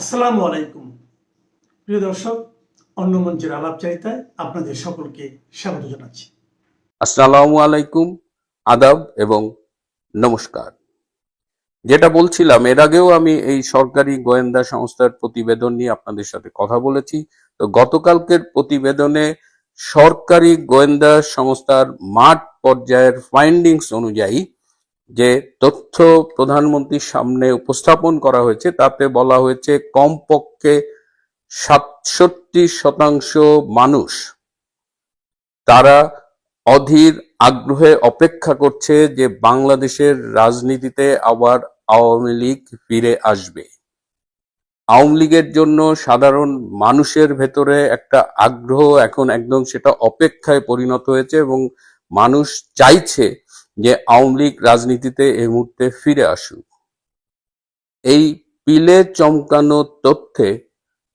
আসসালামু আলাইকুম প্রিয় দর্শক, অন্য মঞ্চের আলাপচারিতায় আপনাদের সকলকে স্বাগত জানাচ্ছি। আসসালামু আলাইকুম, আদাব এবং নমস্কার। যেটা বলছিলাম, এর আগেও আমি এই সরকারি গোয়েন্দা সংস্থার প্রতিবেদন নিয়ে আপনাদের সাথে কথা বলেছি। তো গতকালকের প্রতিবেদনে সরকারি গোয়েন্দা সংস্থার মাঠ পর্যায়ের ফাইন্ডিংস অনুযায়ী যে তথ্য প্রধানমন্ত্রীর সামনে উপস্থাপন করা হয়েছে, তাতে বলা হয়েছে কমপক্ষে 67% মানুষ তারা অধীর আগ্রহে অপেক্ষা করছে যে বাংলাদেশের রাজনীতিতে আবার আওয়ামী লীগ ফিরে আসবে। আওয়ামী লীগের জন্য সাধারণ মানুষের ভেতরে একটা আগ্রহ এখন একদম সেটা অপেক্ষায় পরিণত হয়েছে এবং মানুষ চাইছে যে আওয়ামী লীগ রাজনীতিতে এই মুহূর্তে ফিরে আসুক। এই পিলে চমকানো তথ্যে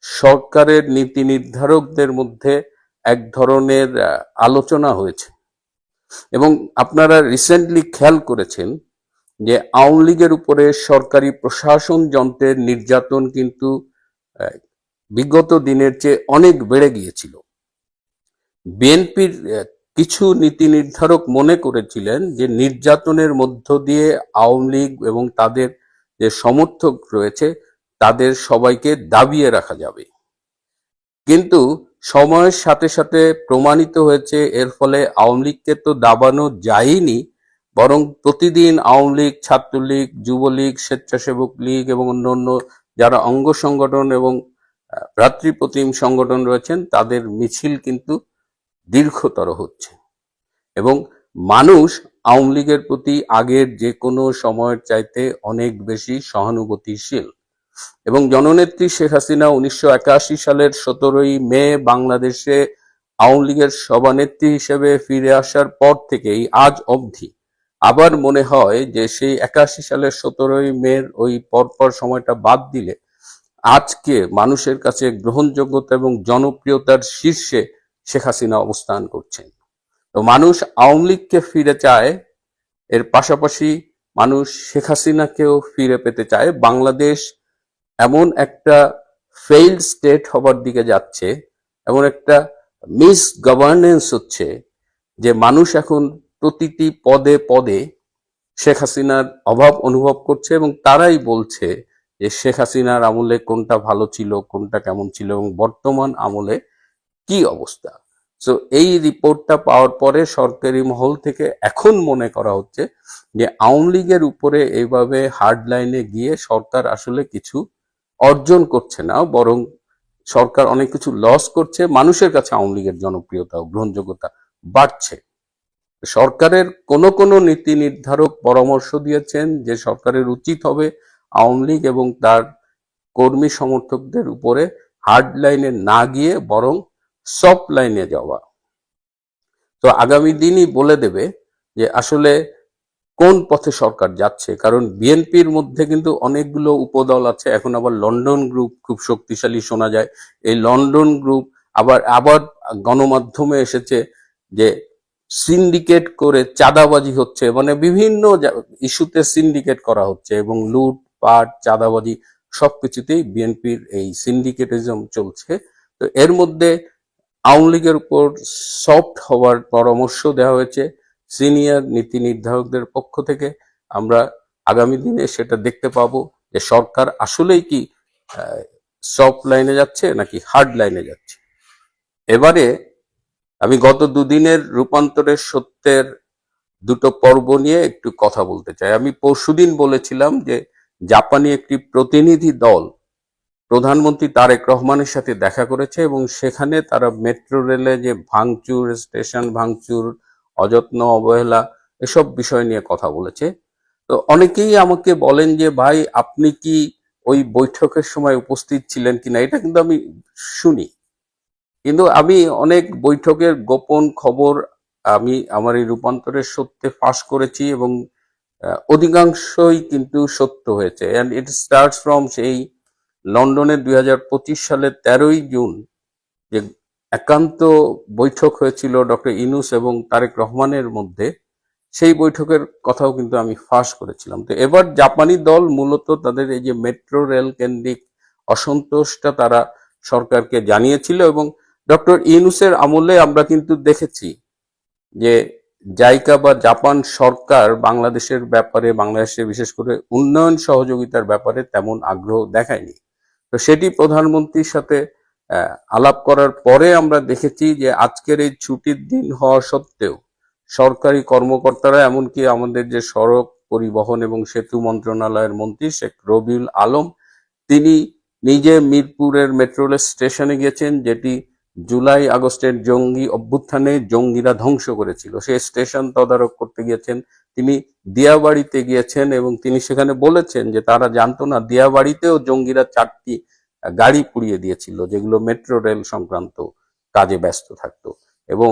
সরকারের নীতি নির্ধারকদের মধ্যে এক ধরনের আলোচনা হয়েছে এবং আপনারা রিসেন্টলি খেয়াল করেছেন যে আওয়ামী লীগের উপরে সরকারি প্রশাসন যন্ত্রের নির্যাতন কিন্তু বিগত দিনের চেয়ে অনেক বেড়ে গিয়েছিল। বিএনপির কিছু নীতি নির্ধারক মনে করেছিলেন যে নির্যাতনের মধ্য দিয়ে আওয়ামী লীগ এবং তাদের যে সমর্থক রয়েছে তাদের সবাইকে দাবিয়ে রাখা যাবে, কিন্তু সময়ের সাথে সাথে প্রমাণিত হয়েছে এর ফলে আওয়ামী লীগকে তো দাবানো যায়নি, বরং প্রতিদিন আওয়ামী লীগ, ছাত্রলীগ, যুবলীগ, স্বেচ্ছাসেবক লীগ এবং অন্যান্য যারা অঙ্গ সংগঠন এবং ভ্রাতৃপ্রতিম সংগঠন রয়েছেন তাদের মিছিল কিন্তু দীর্ঘতর হচ্ছে এবং মানুষ আওয়ামী লীগের প্রতি আগের যে কোনো সময়ের চাইতে অনেক বেশি সহানুভূতিশীল এবং জননেত্রী শেখ হাসিনা 1981 সালের 17ই মে বাংলাদেশে আওয়ামী লীগের সভানেত্রী হিসেবে ফিরে আসার পর থেকেই আজ অবধি আবার মনে হয় যে সেই 81 সালের 17ই মের ওই পরপর সময়টা বাদ দিলে আজকে মানুষের কাছে গ্রহণযোগ্যতা এবং জনপ্রিয়তার শীর্ষে শেখ হাসিনা অবস্থান করছেন। তো মানুষ আওয়ামী লীগকে ফিরে চায়, এর পাশাপাশি মানুষ শেখ হাসিনাকেও ফিরে পেতে চায়। বাংলাদেশ এমন একটা ফেইল্ড স্টেট হবার দিকে যাচ্ছে, এমন একটা মিস গভর্নেন্স হচ্ছে যে মানুষ এখন প্রতিটি পদে পদে শেখ হাসিনার অভাব অনুভব করছে এবং তারাই বলছে যে শেখ হাসিনার আমলে কোনটা ভালো ছিল, কোনটা কেমন ছিল এবং বর্তমান আমলে কি অবস্থা। সো এই রিপোর্টটা পাওয়ার পরে সরকারি মহল থেকে এখন মনে করা হচ্ছে যে আওয়ামী লীগের উপরে এইভাবে হার্ড লাইনে গিয়ে সরকার আসলে কিছু অর্জন করছে না, বরং সরকার অনেক কিছু লস করছে। মানুষের কাছে আওয়ামী লীগের জনপ্রিয়তা ও গ্রহণযোগ্যতা বাড়ছে। সরকারের কোন নীতি নির্ধারক পরামর্শ দিয়েছেন যে সরকারের উচিত হবে আওয়ামী লীগ এবং তার কর্মী সমর্থকদের উপরে হার্ড লাইনে না গিয়ে বরং সফট লাইনে যাওয়া। তো আগামী দিনই বলে দেবে যে আসলে কোন পথে সরকার যাচ্ছে, কারণ বিএনপির মধ্যে কিন্তু অনেকগুলো উপদল আছে। এখন আবার লন্ডন গ্রুপ খুব শক্তিশালী শোনা যায়। এই লন্ডন গ্রুপ আবার আবার গণমাধ্যমে এসেছে যে সিন্ডিকেট করে চাঁদাবাজি হচ্ছে, মানে বিভিন্ন ইস্যুতে সিন্ডিকেট করা হচ্ছে এবং লুটপাট, চাঁদাবাজি সবকিছুতেই বিএনপির এই সিন্ডিকেটিজম চলছে। তো এর মধ্যে আওয়ামী লীগের উপর সফট হওয়ার পরামর্শ দেওয়া হয়েছে সিনিয়র নীতি নির্ধারকদের পক্ষ থেকে। আমরা আগামী দিনে সেটা দেখতে পাবো যে সরকার আসলেই কি সফট লাইনে যাচ্ছে নাকি হার্ড লাইনে যাচ্ছে। এবারে আমি গত দুদিনের রূপান্তরের সত্যের দুটো পর্ব নিয়ে একটু কথা বলতে চাই। আমি পরশুদিন বলেছিলাম যে জাপানি একটি প্রতিনিধি দল প্রধানমন্ত্রী তারেক রহমানের সাথে দেখা করেছে এবং সেখানে তারা মেট্রো রেলে যে ভাঙচুর, স্টেশন ভাঙচুর, অযত্ন অবহেলা এসব বিষয় নিয়ে কথা বলেছে। তো অনেকেই আমাকে বলেন যে ভাই আপনি কি ওই বৈঠকের সময় উপস্থিত ছিলেন কিনা, এটা কিন্তু আমি শুনি, কিন্তু আমি অনেক বৈঠকের গোপন খবর আমি আমার এই রূপান্তরের সত্যে ফাঁস করেছি এবং অধিকাংশই কিন্তু সত্য হয়েছে। অ্যান্ড ইট স্টার্টস ফ্রম সেই লন্ডনে 2025 সালের 13ই জুন যে একান্ত বৈঠক হয়েছিল ডক্টর ইউনূস এবং তারেক রহমানের মধ্যে, সেই বৈঠকের কথাও কিন্তু আমি ফাঁস করেছিলাম। তো এবার জাপানি দল মূলত তাদের এই যে মেট্রো রেল কেন্দ্রিক অসন্তোষটা তারা সরকারকে জানিয়েছিল। এবং ডক্টর ইউনূসের আমলে আমরা কিন্তু দেখেছি যে জাইকা বা জাপান সরকার বাংলাদেশের ব্যাপারে, বাংলাদেশে বিশেষ করে উন্নয়ন সহযোগিতার ব্যাপারে তেমন আগ্রহ দেখায়নি। তো সেটি প্রধানমন্ত্রীর সাথে আলাপ করার পরে আমরা দেখেছি যে আজকের এই ছুটির দিন হওয়া সত্ত্বেও সরকারি কর্মকর্তারা, এমনকি আমাদের যে সড়ক পরিবহন এবং সেতু মন্ত্রণালয়ের মন্ত্রী শেখ রবিউল আলম, তিনি নিজে মিরপুরের মেট্রো রেল স্টেশনে গেছেন, যেটি জুলাই আগস্টের জঙ্গি অভ্যুত্থানে জঙ্গিরা ধ্বংস করেছিল। সেই স্টেশন তদারক করতে গিয়েছেন। তিনি দিয়াবাড়িতে গিয়েছেন এবং তিনি সেখানে বলেছেন যে তারা জানতো না দিয়াবাড়িতেও জঙ্গিরা 4টি গাড়ি পুড়িয়ে দিয়েছিল, যেগুলো মেট্রো রেল সংক্রান্ত কাজে ব্যস্ত থাকতো। এবং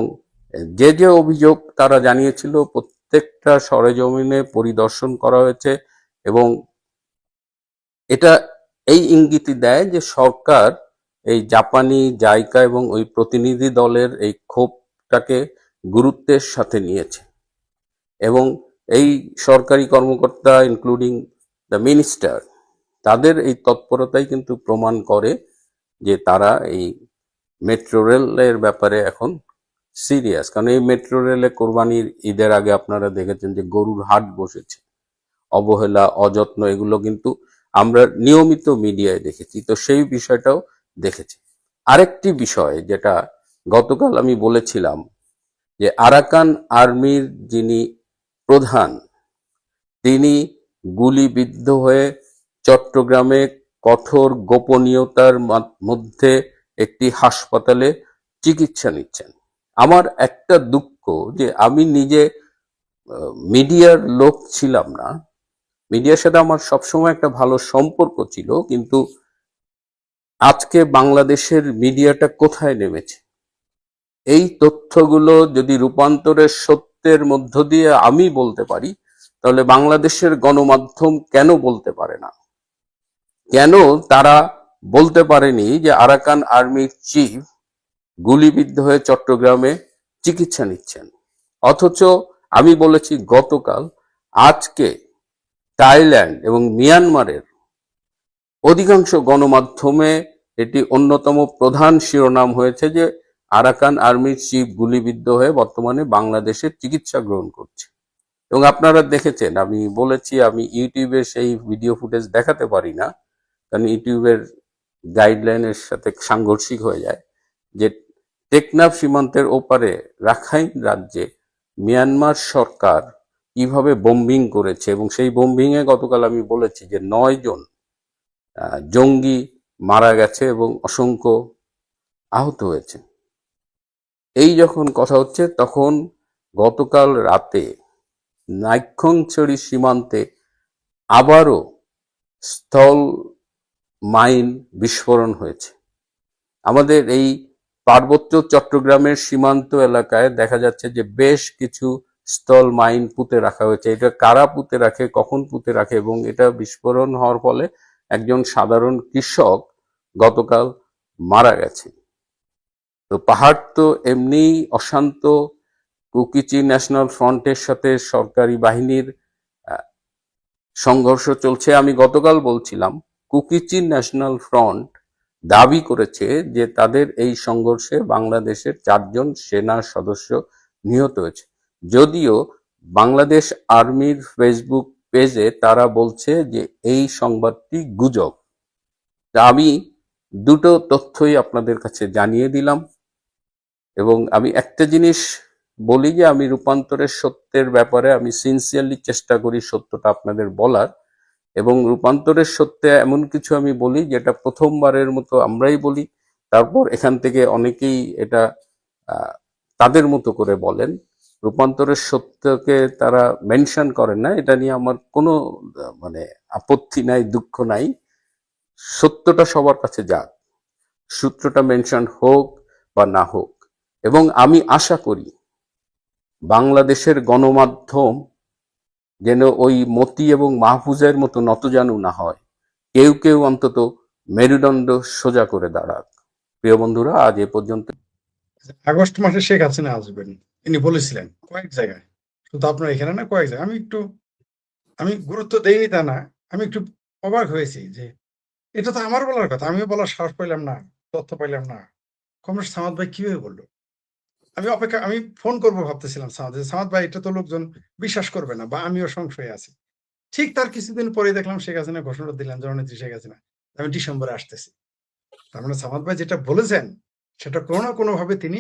যে যে অভিযোগ তারা জানিয়েছিল প্রত্যেকটা সরেজমিনে পরিদর্শন করা হয়েছে। এবং এটা এই ইঙ্গিতই দেয় যে সরকার এই জাপানি জাইকা এবং ওই প্রতিনিধি দলের এই ক্ষোভটাকে গুরুত্বের সাথে নিয়েছে। এবং এই সরকারি কর্মকর্তা ইনক্লুডিং দ্য মিনিস্টার, তাদের এই তৎপরতাই কিন্তু প্রমাণ করে যে তারা এই মেট্রো রেলের ব্যাপারে এখন সিরিয়াস। কারণ এই মেট্রো রেলে কোরবানির ঈদের আগে আপনারা দেখেছেন যে গরুর হাট বসেছে। অবহেলা, অযত্ন, এগুলো কিন্তু আমরা নিয়মিত মিডিয়ায় দেখেছি। তো সেই বিষয়টাও দেখেছি। আরেকটি বিষয় যেটা গতকাল আমি বলেছিলাম যে আরাকান আর্মির যিনি প্রধান, তিনি গুলিবিদ্ধ হয়ে চট্টগ্রামে কঠোর গোপনীয়তার মধ্যে একটি হাসপাতালে চিকিৎসা নিচ্ছেন। আমার একটা দুঃখ যে আমি নিজে মিডিয়ার লোক ছিলাম না, মিডিয়ার সাথে আমার সবসময় একটা ভালো সম্পর্ক ছিল, কিন্তু আজকে বাংলাদেশের মিডিয়াটা কোথায় নেমেছে? এই তথ্যগুলো যদি রূপান্তরের সত্যের মধ্য দিয়ে আমি বলতে পারি, তাহলে বাংলাদেশের গণমাধ্যম কেন বলতে পারে না? কেন তারা বলতে পারেনি যে আরাকান আর্মির চিফ গুলিবিদ্ধ হয়ে চট্টগ্রামে চিকিৎসা নিচ্ছেন? অথচ আমি বলেছি গতকাল, আজকে থাইল্যান্ড এবং মিয়ানমারের অধিকাংশ গণমাধ্যমে এটি অন্যতম প্রধান শিরোনাম হয়েছে যে আরাকান আর্মির চিফ গুলিবিদ্ধ হয়ে বর্তমানে বাংলাদেশে চিকিৎসা গ্রহণ করছে। এবং আপনারা দেখেছেন, আমি বলেছি আমি ইউটিউবে সেই ভিডিও ফুটেজ দেখাতে পারি না, কারণ ইউটিউবের গাইডলাইনের সাথে সাংঘর্ষিক হয়ে যায়, যে টেকনাফ সীমান্তের ওপারে রাখাইন রাজ্যে মিয়ানমার সরকার কিভাবে বোম্বিং করেছে। এবং সেই বোম্বিং এ গতকাল আমি বলেছি যে 9 জন জঙ্গি মারা গেছে এবং অসংখ্য আহত হয়েছে। এই যখন কথা হচ্ছে, তখন গতকাল রাতে নাইক্ষ্যংছড়ি সীমান্তে আবারও স্থল মাইন বিস্ফোরণ হয়েছে। আমাদের এই পার্বত্য চট্টগ্রামের সীমান্ত এলাকায় দেখা যাচ্ছে যে বেশ কিছু স্থল মাইন পুঁতে রাখা হয়েছে। এটা কারা পুঁতে রাখে, কখন পুঁতে রাখে, এবং এটা বিস্ফোরণ হওয়ার ফলে একজন সাধারণ কৃষক গতকাল মারা গেছে। তো পাহাড় তো এমনি অশান্ত। কুকিচি ন্যাশনাল ফ্রন্টের সাথে সরকারি বাহিনীর সংঘর্ষ চলছে। আমি গতকাল বলছিলাম, কুকিচি ন্যাশনাল ফ্রন্ট দাবি করেছে যে তাদের এই সংঘর্ষে বাংলাদেশের 4 জন সেনা সদস্য নিহত হয়েছে। যদিও বাংলাদেশ আর্মির ফেসবুক পেজে তারা বলছে যে এই সংবাদটি গুজব। তা আমি দুটো তথ্যই আপনাদের কাছে জানিয়ে দিলাম। এবং আমি একটা জিনিস বলি যে আমি রূপান্তরের সত্যের ব্যাপারে আমি সিনসিয়ারলি চেষ্টা করি সত্যটা আপনাদের বলার। এবং রূপান্তরের সত্যে এমন কিছু আমি বলি যেটা প্রথমবারের মতো আমরাই বলি, তারপর এখান থেকে অনেকেই এটা তাদের মতো করে বলেন। রূপান্তরের সত্যকে তারা মেনশন করেন না, এটা নিয়ে আমার কোনো মানে আপত্তি নাই, দুঃখ নাই। সত্যটা সবার কাছে যাক, সূত্রটা মেনশন হোক বা না হোক। এবং আমি আশা করি বাংলাদেশের গণমাধ্যম যেন ওই মতি এবং মাহফুজের মতো নতজানু না হয়, কেউ কেউ অন্তত মেরুদণ্ড সোজা করে দাঁড়াক। প্রিয় বন্ধুরা, আজ এ পর্যন্ত। আগস্ট মাসে শেখ হাসিনা আসবেন ইনি বলেছিলেন কয়েক জায়গায়, শুধু আপনার এখানে না, কয়েক জায়গায়। আমি গুরুত্ব দেইনি তা না, আমি একটু অবাক হয়েছি যে এটা তো আমার বলার কথা, আমিও বলার সাহস পাইলাম না, তথ্য পাইলাম না। কমরেড সামাদ ভাই কিভাবে বললো? আমি ফোন করবো ভাবতেছিলাম সামাদ, সামাদ ভাই এটা তো লোকজন বিশ্বাস করবে না, বা আমিও সংশয়ে আছি। ঠিক তার কিছুদিন পরে দেখলাম শেখ হাসিনা ঘোষণা দিলেন, জননেত্রী শেখ হাসিনা, আমি ডিসেম্বরে আসতেছি। তার মানে সামাদ ভাই যেটা বলেছেন সেটা কোনো না কোনো ভাবে তিনি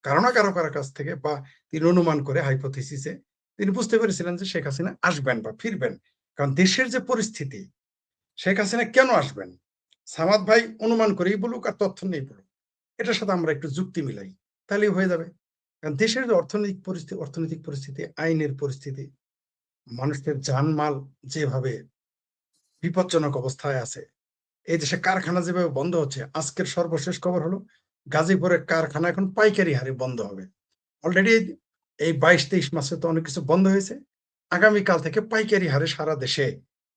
কারো না কারো কারো কাছ থেকে, বা তিনি অনুমান করে হাইপোথিসিসে তিনি বুঝতে পেরেছিলেন যে শেখ হাসিনা আসবেন বা ফিরবেন। কারণ দেশের যে পরিস্থিতি, শেখ হাসিনা কেন আসবেন, সামাদ ভাই অনুমান করেই বলুক আর তথ্য নেই বলুক, এটার সাথে আমরা একটু যুক্তি মিলাই, তাহলেই হয়ে যাবে। কারণ দেশের যে অর্থনৈতিক পরিস্থিতি, আইনের পরিস্থিতি, মানুষের জানমাল যেভাবে বিপজ্জনক অবস্থায় আছে, এই দেশে কারখানা যেভাবে বন্ধ হচ্ছে, আজকের সর্বশেষ খবর হলো গাজীপুরের কারখানা এখন পাইকারি হারে বন্ধ হবে। অলরেডি এই 22-23 মাসে তো অনেক কিছু বন্ধ হয়েছে, আগামীকাল থেকে পাইকারি হারে সারা দেশে।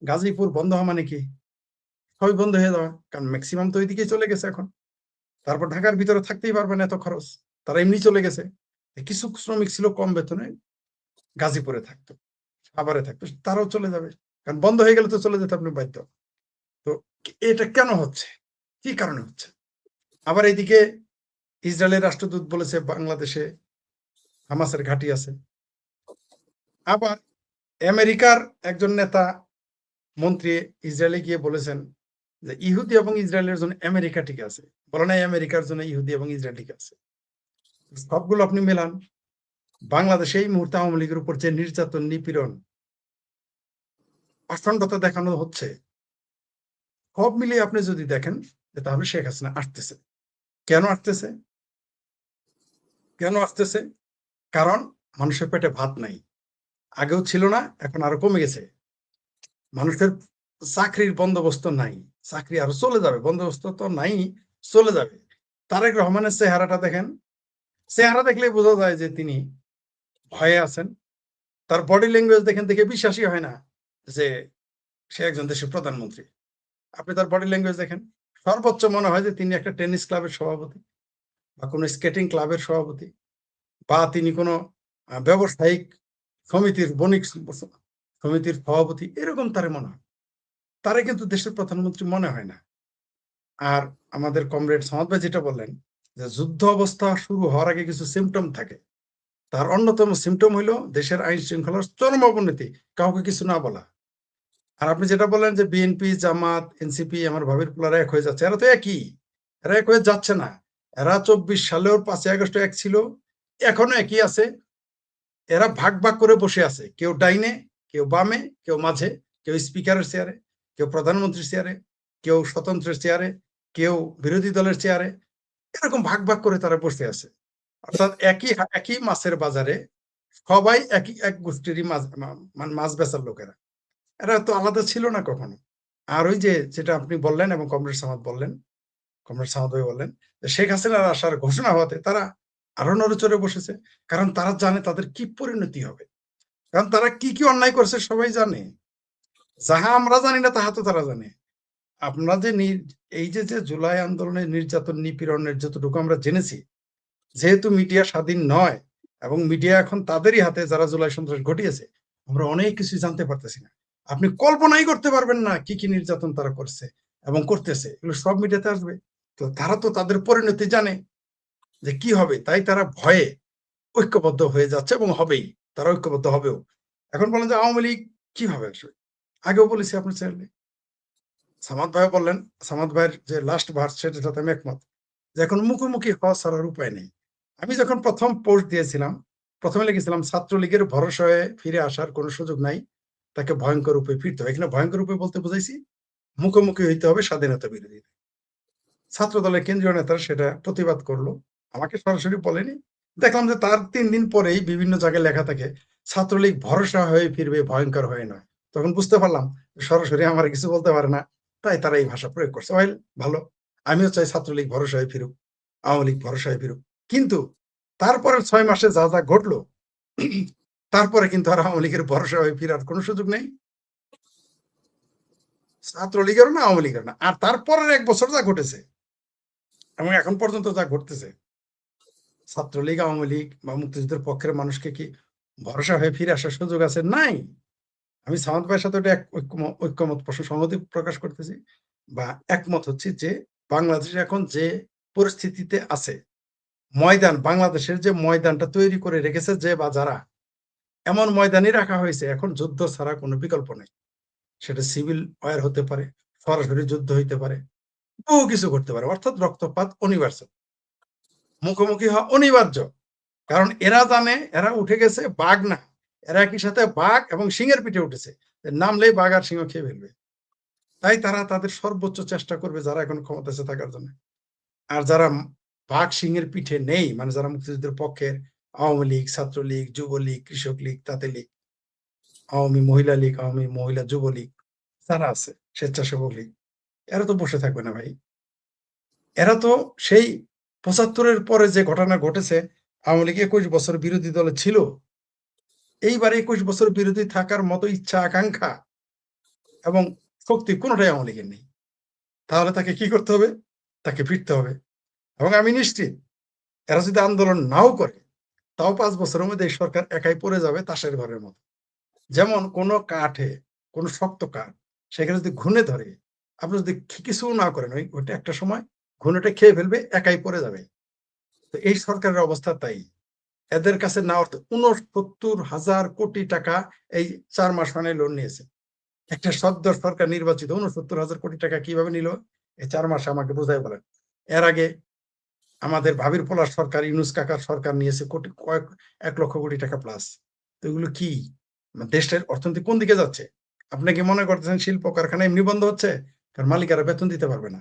গাজীপুর বন্ধ হওয়া মানে কি? সবই বন্ধ হয়ে যাওয়া, কারণ ম্যাক্সিমাম তো ওইদিকেই চলে গেছে এখন। তারপর ঢাকার ভিতরে থাকতেই পারবে না, এত খরচ, তারা এমনি চলে গেছে। কিছু শ্রমিক ছিল কম বেতনে, গাজীপুরে থাকতো, সাভারে থাকতো, তারাও চলে যাবে, কারণ বন্ধ হয়ে গেলে তো চলে যেতে আপনি বাধ্য। তো এটা কেন হচ্ছে, কি কারণে হচ্ছে? আবার এইদিকে ইসরায়েলের রাষ্ট্রদূত বলেছে বাংলাদেশে হামাসের ঘাঁটি আছে। আবার আমেরিকার একজন নেতা মন্ত্রী ইসরায়েলে গিয়ে বলেছেন যে ইহুদি এবং ইসরায়েলের জন্য আমেরিকা ঠিক আছে, বলে নাই আমেরিকার জন্য ইহুদি এবং ইসরায়েল ঠিক আছে। সবগুলো আপনি মেলান, বাংলাদেশে এই মুহূর্তে আওয়ামী লীগের উপর যে নির্যাতন, নিপীড়ন, পাষণ্ডতা দেখানো হচ্ছে, সব মিলিয়ে আপনি যদি দেখেন তাহলে শেখ হাসিনা আসতেছে। কেন আসতেছে? কেন আসতেছে? কারণ মানুষের পেটে ভাত নাই, আগেও ছিল না, এখন আরো কমে গেছে। মানুষের চাকরির বন্দোবস্ত নাই, চাকরি আরো চলে যাবে, বন্দোবস্ত তো নাই, চলে যাবে। তারেক রহমানের চেহারাটা দেখেন, চেহারা দেখলেই বোঝা যায় যে তিনি ভয়ে আছেন। তার বডি ল্যাঙ্গুয়েজ দেখেন, দেখে বিশ্বাসই হয় না যে সে একজন দেশের প্রধানমন্ত্রী। আপনি তার বডি ল্যাঙ্গুয়েজ দেখেন, সর্বোচ্চ মনে হয় যে তিনি একটা টেনিস ক্লাবের সভাপতি, বা কোনো স্কেটিং ক্লাবের সভাপতি, বা তিনি কোনো ব্যবসায়িক সমিতির, বণিক সমিতির সভাপতি, এরকম তারে মনে হয়। তারে কিন্তু দেশের প্রধানমন্ত্রী মনে হয় না। আর আমাদের কমরেড সামাদ ভাই যেটা বললেন যে যুদ্ধ অবস্থা শুরু হওয়ার আগে কিছু সিমটম থাকে, তার অন্যতম সিমটম হইল দেশের আইন শৃঙ্খলার চরম অবনতি, কাউকে কিছু না বলা। আর আপনি যেটা বললেন যে বিএনপি, জামাত, এনসিপি, আমার ভাবির পোলারা এক হয়ে যাচ্ছে, এরা তো একই, এরা এক হয়ে যাচ্ছে না। এরা 24 সালেও 5ই আগস্ট এক ছিল, এখনো একই আছে। এরা ভাগ ভাগ করে বসে আছে, কেউ ডাইনে, কেউ বামে, কেউ মাঝে, কেউ স্পিকারের চেয়ারে, কেউ প্রধানমন্ত্রীর চেয়ারে, কেউ স্বতন্ত্রের চেয়ারে, কেউ বিরোধী দলের চেয়ারে, এরকম ভাগ ভাগ করে তারা বসে আছে। অর্থাৎ একই মাছের বাজারে সবাই এক গোষ্ঠীরই মাছ বেচার লোকেরা, এরা তো আলাদা ছিল না কখনো। আর ওই যে যেটা আপনি বললেন এবং কমরেড সামাদ ভাই বললেন, শেখ হাসিনার আসার ঘোষণা হওয়াতে তারা আরো নড়েচড়ে বসেছে, কারণ তারা জানে তাদের কি পরিণতি হবে। কারণ তারা কি কি অন্যায় করছে সবাই জানে, যাহা আমরা জানি না তাহা তো তারা জানে। আপনারা যে এই যে জুলাই আন্দোলনের নির্যাতন, নিপীড়নের যতটুকু আমরা জেনেছি, যেহেতু মিডিয়া স্বাধীন নয় এবং মিডিয়া এখন তাদেরই হাতে, যারা জুলাই সন্ত্রাস ঘটিয়েছে, আমরা অনেক কিছু জানতে পারতেছি না। আপনি কল্পনাই করতে পারবেন না কি কি নির্যাতন তারা করছে এবং করতেছে, এগুলো সব মিডিয়াতে আসবে। তো তারা তো তাদের পরিণতি জানে যে কি হবে, তাই তারা ভয়ে ঐক্যবদ্ধ হয়ে যাচ্ছে এবং হবেই, তারা ঐক্যবদ্ধ হবেও। এখন বলেন যে আওয়ামী লীগ কিভাবে আসবে, আগেও বলেছি আপনার চ্যানেলে, সামাদ ভাই বললেন, সামাদ ভাইয়ের যে লাস্ট ভার্স সেটার সাথে আমি একমত, যে এখন মুখোমুখি হওয়া ছাড়ার উপায় নেই। আমি যখন প্রথম পোস্ট দিয়েছিলাম, প্রথমে লিখেছিলাম ছাত্রলীগের ভরসা হয়ে ফিরে আসার কোনো সুযোগ নাই, তাকে ভয়ঙ্কর রূপে ফিরতে হবে। এখানে ভয়ঙ্কর রূপে বলতে বুঝাইছি মুখোমুখি হইতে হবে স্বাধীনতা বিরোধী। ছাত্র দলের কেন্দ্রীয় নেতারা সেটা প্রতিবাদ করলো, আমাকে সরাসরি বলেনি। দেখলাম যে তার 3 দিন পরেই বিভিন্ন জায়গায় লেখা থাকে ছাত্রলীগ ভরসা হয়ে ফিরবে, ভয়ঙ্কর হয়ে নয়। তখন বুঝতে পারলাম সরাসরি আমার কিছু বলতে পারে না, তাই তারা এই ভাষা প্রয়োগ করছে। ওয়েল, ভালো, আমিও চাই ছাত্রলীগ ভরসা হয়ে ফিরুক, আওয়ামী লীগ ভরসা হয়ে ফিরুক। কিন্তু তারপরের 6 মাসে যা যা ঘটলো, তারপরে কিন্তু আর আওয়ামী লীগের ভরসা হয়ে ফিরার কোনো সুযোগ নেই, ছাত্রলীগেরও না, আওয়ামী লীগের না। আর তারপরের 1 বছর যা ঘটেছে এবং এখন পর্যন্ত যা ঘটতেছে, ছাত্রলীগ, আওয়ামী লীগ বা মুক্তিযুদ্ধের পক্ষের মানুষকে কি ভরসা হয়ে ফিরে আসার সুযোগ আছে? নাই। আমি সামাদ ভাইয়ের সাথে ঐক্যমত সংহতি প্রকাশ করতেছি বা একমত হচ্ছি যে বাংলাদেশ এখন যে পরিস্থিতিতে আছে, ময়দান, বাংলাদেশের যে ময়দানটা তৈরি করে রেখেছে যে বা যারা, এমন ময়দানই রাখা হয়েছে, এখন যুদ্ধ ছাড়া কোনো বিকল্প নেই। সেটা সিভিল ওয়ার হতে পারে, সরাসরি যুদ্ধ হইতে পারে, বহু কিছু করতে পারে, অর্থাৎ রক্তপাত অনিবার্য, মুখোমুখি হওয়া অনিবার্য। কারণ এরা জানে এরা উঠে গেছে বাঘ না, এরা একই সাথে বাঘ এবং সিংহের পিঠে উঠেছে, নামলেই বাঘ আর সিংহ খেয়ে ফেলবে। তাই তারা তাদের সর্বোচ্চ চেষ্টা করবে যারা এখন ক্ষমতাছে থাকার জন্য। আর যারা বাঘ সিংহের পিঠে নেই, মানে যারা মুক্তিযুদ্ধের পক্ষের, আওয়ামী লীগ, ছাত্রলীগ, যুবলীগ, কৃষক লীগ, তাঁতি লীগ, আওয়ামী মহিলা লীগ, আওয়ামী মহিলা যুবলীগ, যারা আছে স্বেচ্ছাসেবক লীগ, এরা তো বসে থাকবে না ভাই। এরা তো সেই ৭৫-এর পরে যে ঘটনা ঘটেছে, আওয়ামী লীগ ২১ বছর বিরোধী দলে ছিল, এইবার ২১ বছর বিরোধী থাকার মতো ইচ্ছা, আকাঙ্ক্ষা এবং শক্তি কোনোটাই আওয়ামী লীগের নেই। তাহলে তাকে কি করতে হবে? তাকে ফিরতে হবে। এবং আমি নিশ্চিত এরা যদি আন্দোলন নাও করে, তাও ৫ বছরের মধ্যে এই সরকার একাই পড়ে যাবে তাসের ঘরের মতো। যেমন কোনো কাঠে, কোনো শক্ত কাঠ, সেখানে যদি ঘুণে ধরে, আপনি যদি কিছু না করেন, ওইটা একটা সময় ঘুণেটা খেয়ে ফেলবে, একাই পড়ে যাবে। তো এই সরকারের অবস্থা তাই। এদের কাছে না অর্থ ৬৯,০০০ কোটি টাকা এই ৪ মাস মানে লোন নিয়েছে। একটা সদ্য সরকার নির্বাচিত ৬৯,০০০ কোটি টাকা কিভাবে নিল? এই ৪ মাসে আমাকে বুঝাই বলেন। এর আগে আমাদের ভাবির পোলার সরকার, ইউনূস কাকার সরকার নিয়েছে কয়েক ১,০০,০০০ কোটি টাকা প্লাস। তো এগুলো কি? দেশের অর্থনীতি কোন দিকে যাচ্ছে? আপনি কি মনে করতেছেন শিল্প কারখানা এমনি বন্ধ হচ্ছে? কারণ মালিকেরা বেতন দিতে পারবে না,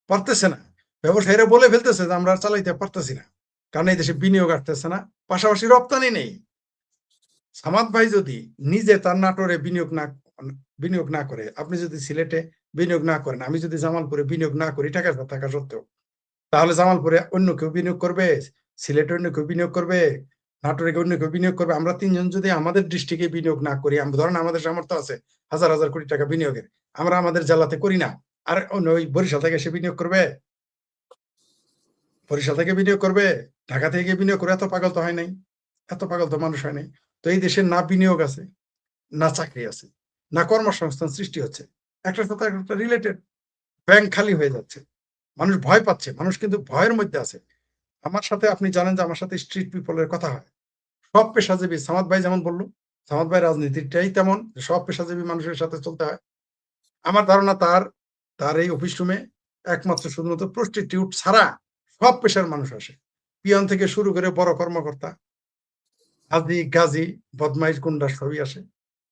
পারতেছে না। ব্যবসায়ীরা বলে ফেলতেছে যে আমরা আর চালাইতে পারতেছি না। কারণ এই দেশে বিনিয়োগ আসতেছে না, পাশাপাশি রপ্তানি নেই। সামাদ ভাই যদি নিজে তার নাটোরে বিনিয়োগ না করে, আপনি যদি সিলেটে বিনিয়োগ না করেন, আমি যদি জামালপুরে বিনিয়োগ না করি টাকা থাকা সত্ত্বেও, তাহলে জামালপুরে অন্য কেউ বিনিয়োগ করবে, সিলেটে অন্য কেউ বিনিয়োগ করবে, নাটোরে অন্য কেউ বিনিয়োগ করবে। আমরা ৩ জন যদি আমাদের ডিস্ট্রিক্টে বিনিয়োগ না করি, ধরেন আমাদের সামর্থ্য আছে হাজার হাজার কোটি টাকা বিনিয়োগের, আমরা আমাদের জেলাতে করি না, আর অন্য ওই বরিশাল থেকে এসে বিনিয়োগ করবে, বরিশাল থেকে বিনিয়োগ করবে, ঢাকা থেকে বিনিয়োগ করবে। এত পাগল তো হয় নাই, এত পাগল তো মানুষ হয় নাই। তো এই দেশে না বিনিয়োগ আছে, না চাকরি আছে, না কর্মসংস্থান সৃষ্টি হচ্ছে, একটার সাথে একটা রিলেটেড। ব্যাংক খালি হয়ে যাচ্ছে, মানুষ ভয় পাচ্ছে, মানুষ কিন্তু ভয়ের মধ্যে আছে। আমার সাথে, আপনি জানেন যে আমার সাথে স্ট্রিট পিপলের কথা হয়, সব পেশাজীবী, সামাদ ভাই যেমন বললো, সামাদ ভাই রাজনীতিটাই তেমন, সব পেশাজীবী মানুষের সাথে চলতে হয়। আমার ধারণা তার এই অফিস রুমে একমাত্র শুধুমাত্র প্রস্টিটিউট ছাড়া সব পেশার মানুষ আসে, পিয়ন থেকে শুরু করে বড় কর্মকর্তা, হাজি গাজী, বদমাইশ, গুন্ডা সবই আসে,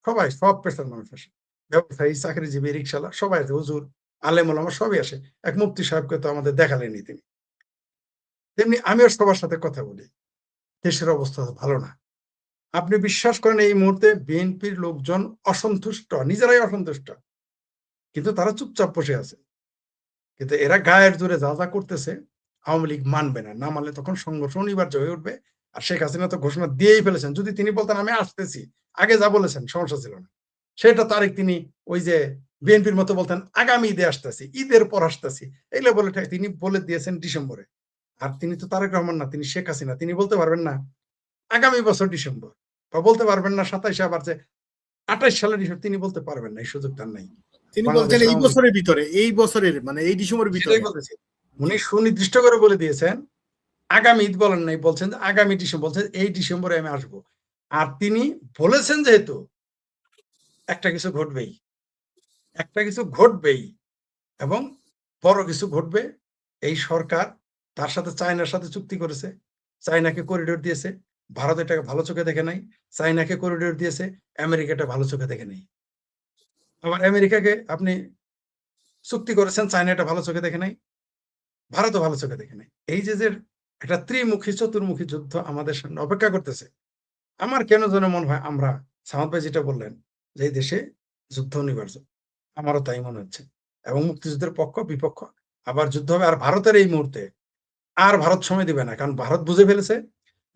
সবাই, সব পেশার মানুষ আসে, ব্যবসায়ী, চাকরিজীবী, রিক্সাওয়ালা সবাই আসে, হুজুর, আলেম ওলামা সবই আসে। এক মুফতি সাহেবকে তো আমাদের দেখালেনি তিনি। তেমনি আমিও সবার সাথে কথা বলি, দেশের অবস্থা ভালো না। আপনি বিশ্বাস করেন এই মুহূর্তে বিএনপির লোকজন অসন্তুষ্ট, নিজেরাই অসন্তুষ্ট, কিন্তু তারা চুপচাপ বসে আছে। কিন্তু এরা গায়ের জোরে যা যা করতেছে, আওয়ামী লীগ মানবে না, না মানলে তখন সংঘর্ষ অনিবার্য হয়ে উঠবে। আর শেখ হাসিনা তো ঘোষণা দিয়েই ফেলেছেন, যদি তিনি বলতেন আমি আসতেছি, আগে যা বলেছেন সমস্যা ছিল না, সেটা তারিখ তিনি ওই যে বিএনপির মতো বলতেন আগামী ঈদে আসতেছি, ঈদের পর আসতেছি, এইগুলো বলে তিনি বলে দিয়েছেন ডিসেম্বরে। আর তিনি তো তারেক রহমান না, তিনি শেখ হাসিনা, তিনি বলতে পারবেন না আগামী বছর ডিসেম্বর, বা বলতে পারবেন না ২৭ আবার যে ২৮ সালের ডিসেম্বর, তিনি বলতে পারবেন না, এই সুযোগ তার নাই। তিনি বলছেন বাংলাদেশের এই আওয়ামী লীগ বছরের ভিতরে, এই বছরের মানে এই ডিসেম্বরের ভিতরে। সেটাই বলতেছি, উনি সুনির্দিষ্ট করে বলে দিয়েছেন, আগামী ঈদ বলেন নাই, বলছেন যে আগামী ডিসেম্বর, বলছেন এই ডিসেম্বরে আমি আসবো। আর তিনি বলেছেন যেহেতু একটা কিছু ঘটবেই, একটা কিছু ঘটবেই, এবং বড় কিছু ঘটবে। এই সরকার তার সাথে চায়নার সাথে চুক্তি করেছে, চায়নাকে করিডোর দিয়েছে, ভারত এটাকে ভালো চোখে দেখে নাই, চায়নাকে করিডোর দিয়েছে, আমেরিকাটা ভালো চোখে দেখে নেই। আবার আমেরিকাকে আপনি চুক্তি করেছেন, চায়না এটা ভালো চোখে দেখে নাই, ভারতও ভালো চোখে দেখে নাই। এই যে যে একটা ত্রিমুখী চতুর্মুখী যুদ্ধ আমাদের সামনে অপেক্ষা করতেছে, আমার কেন যেন মনে হয় আমরা, সামাদ ভাই যেটা বললেন যে এই দেশে যুদ্ধ অনিবার্য, আমারও তাই মনে হচ্ছে। এবং মুক্তিযুদ্ধের পক্ষ বিপক্ষ আবার যুদ্ধ হবে। আর ভারতের এই মুহূর্তে আর ভারত সময় দিবে না, কারণ ভারত বুঝে ফেলেছে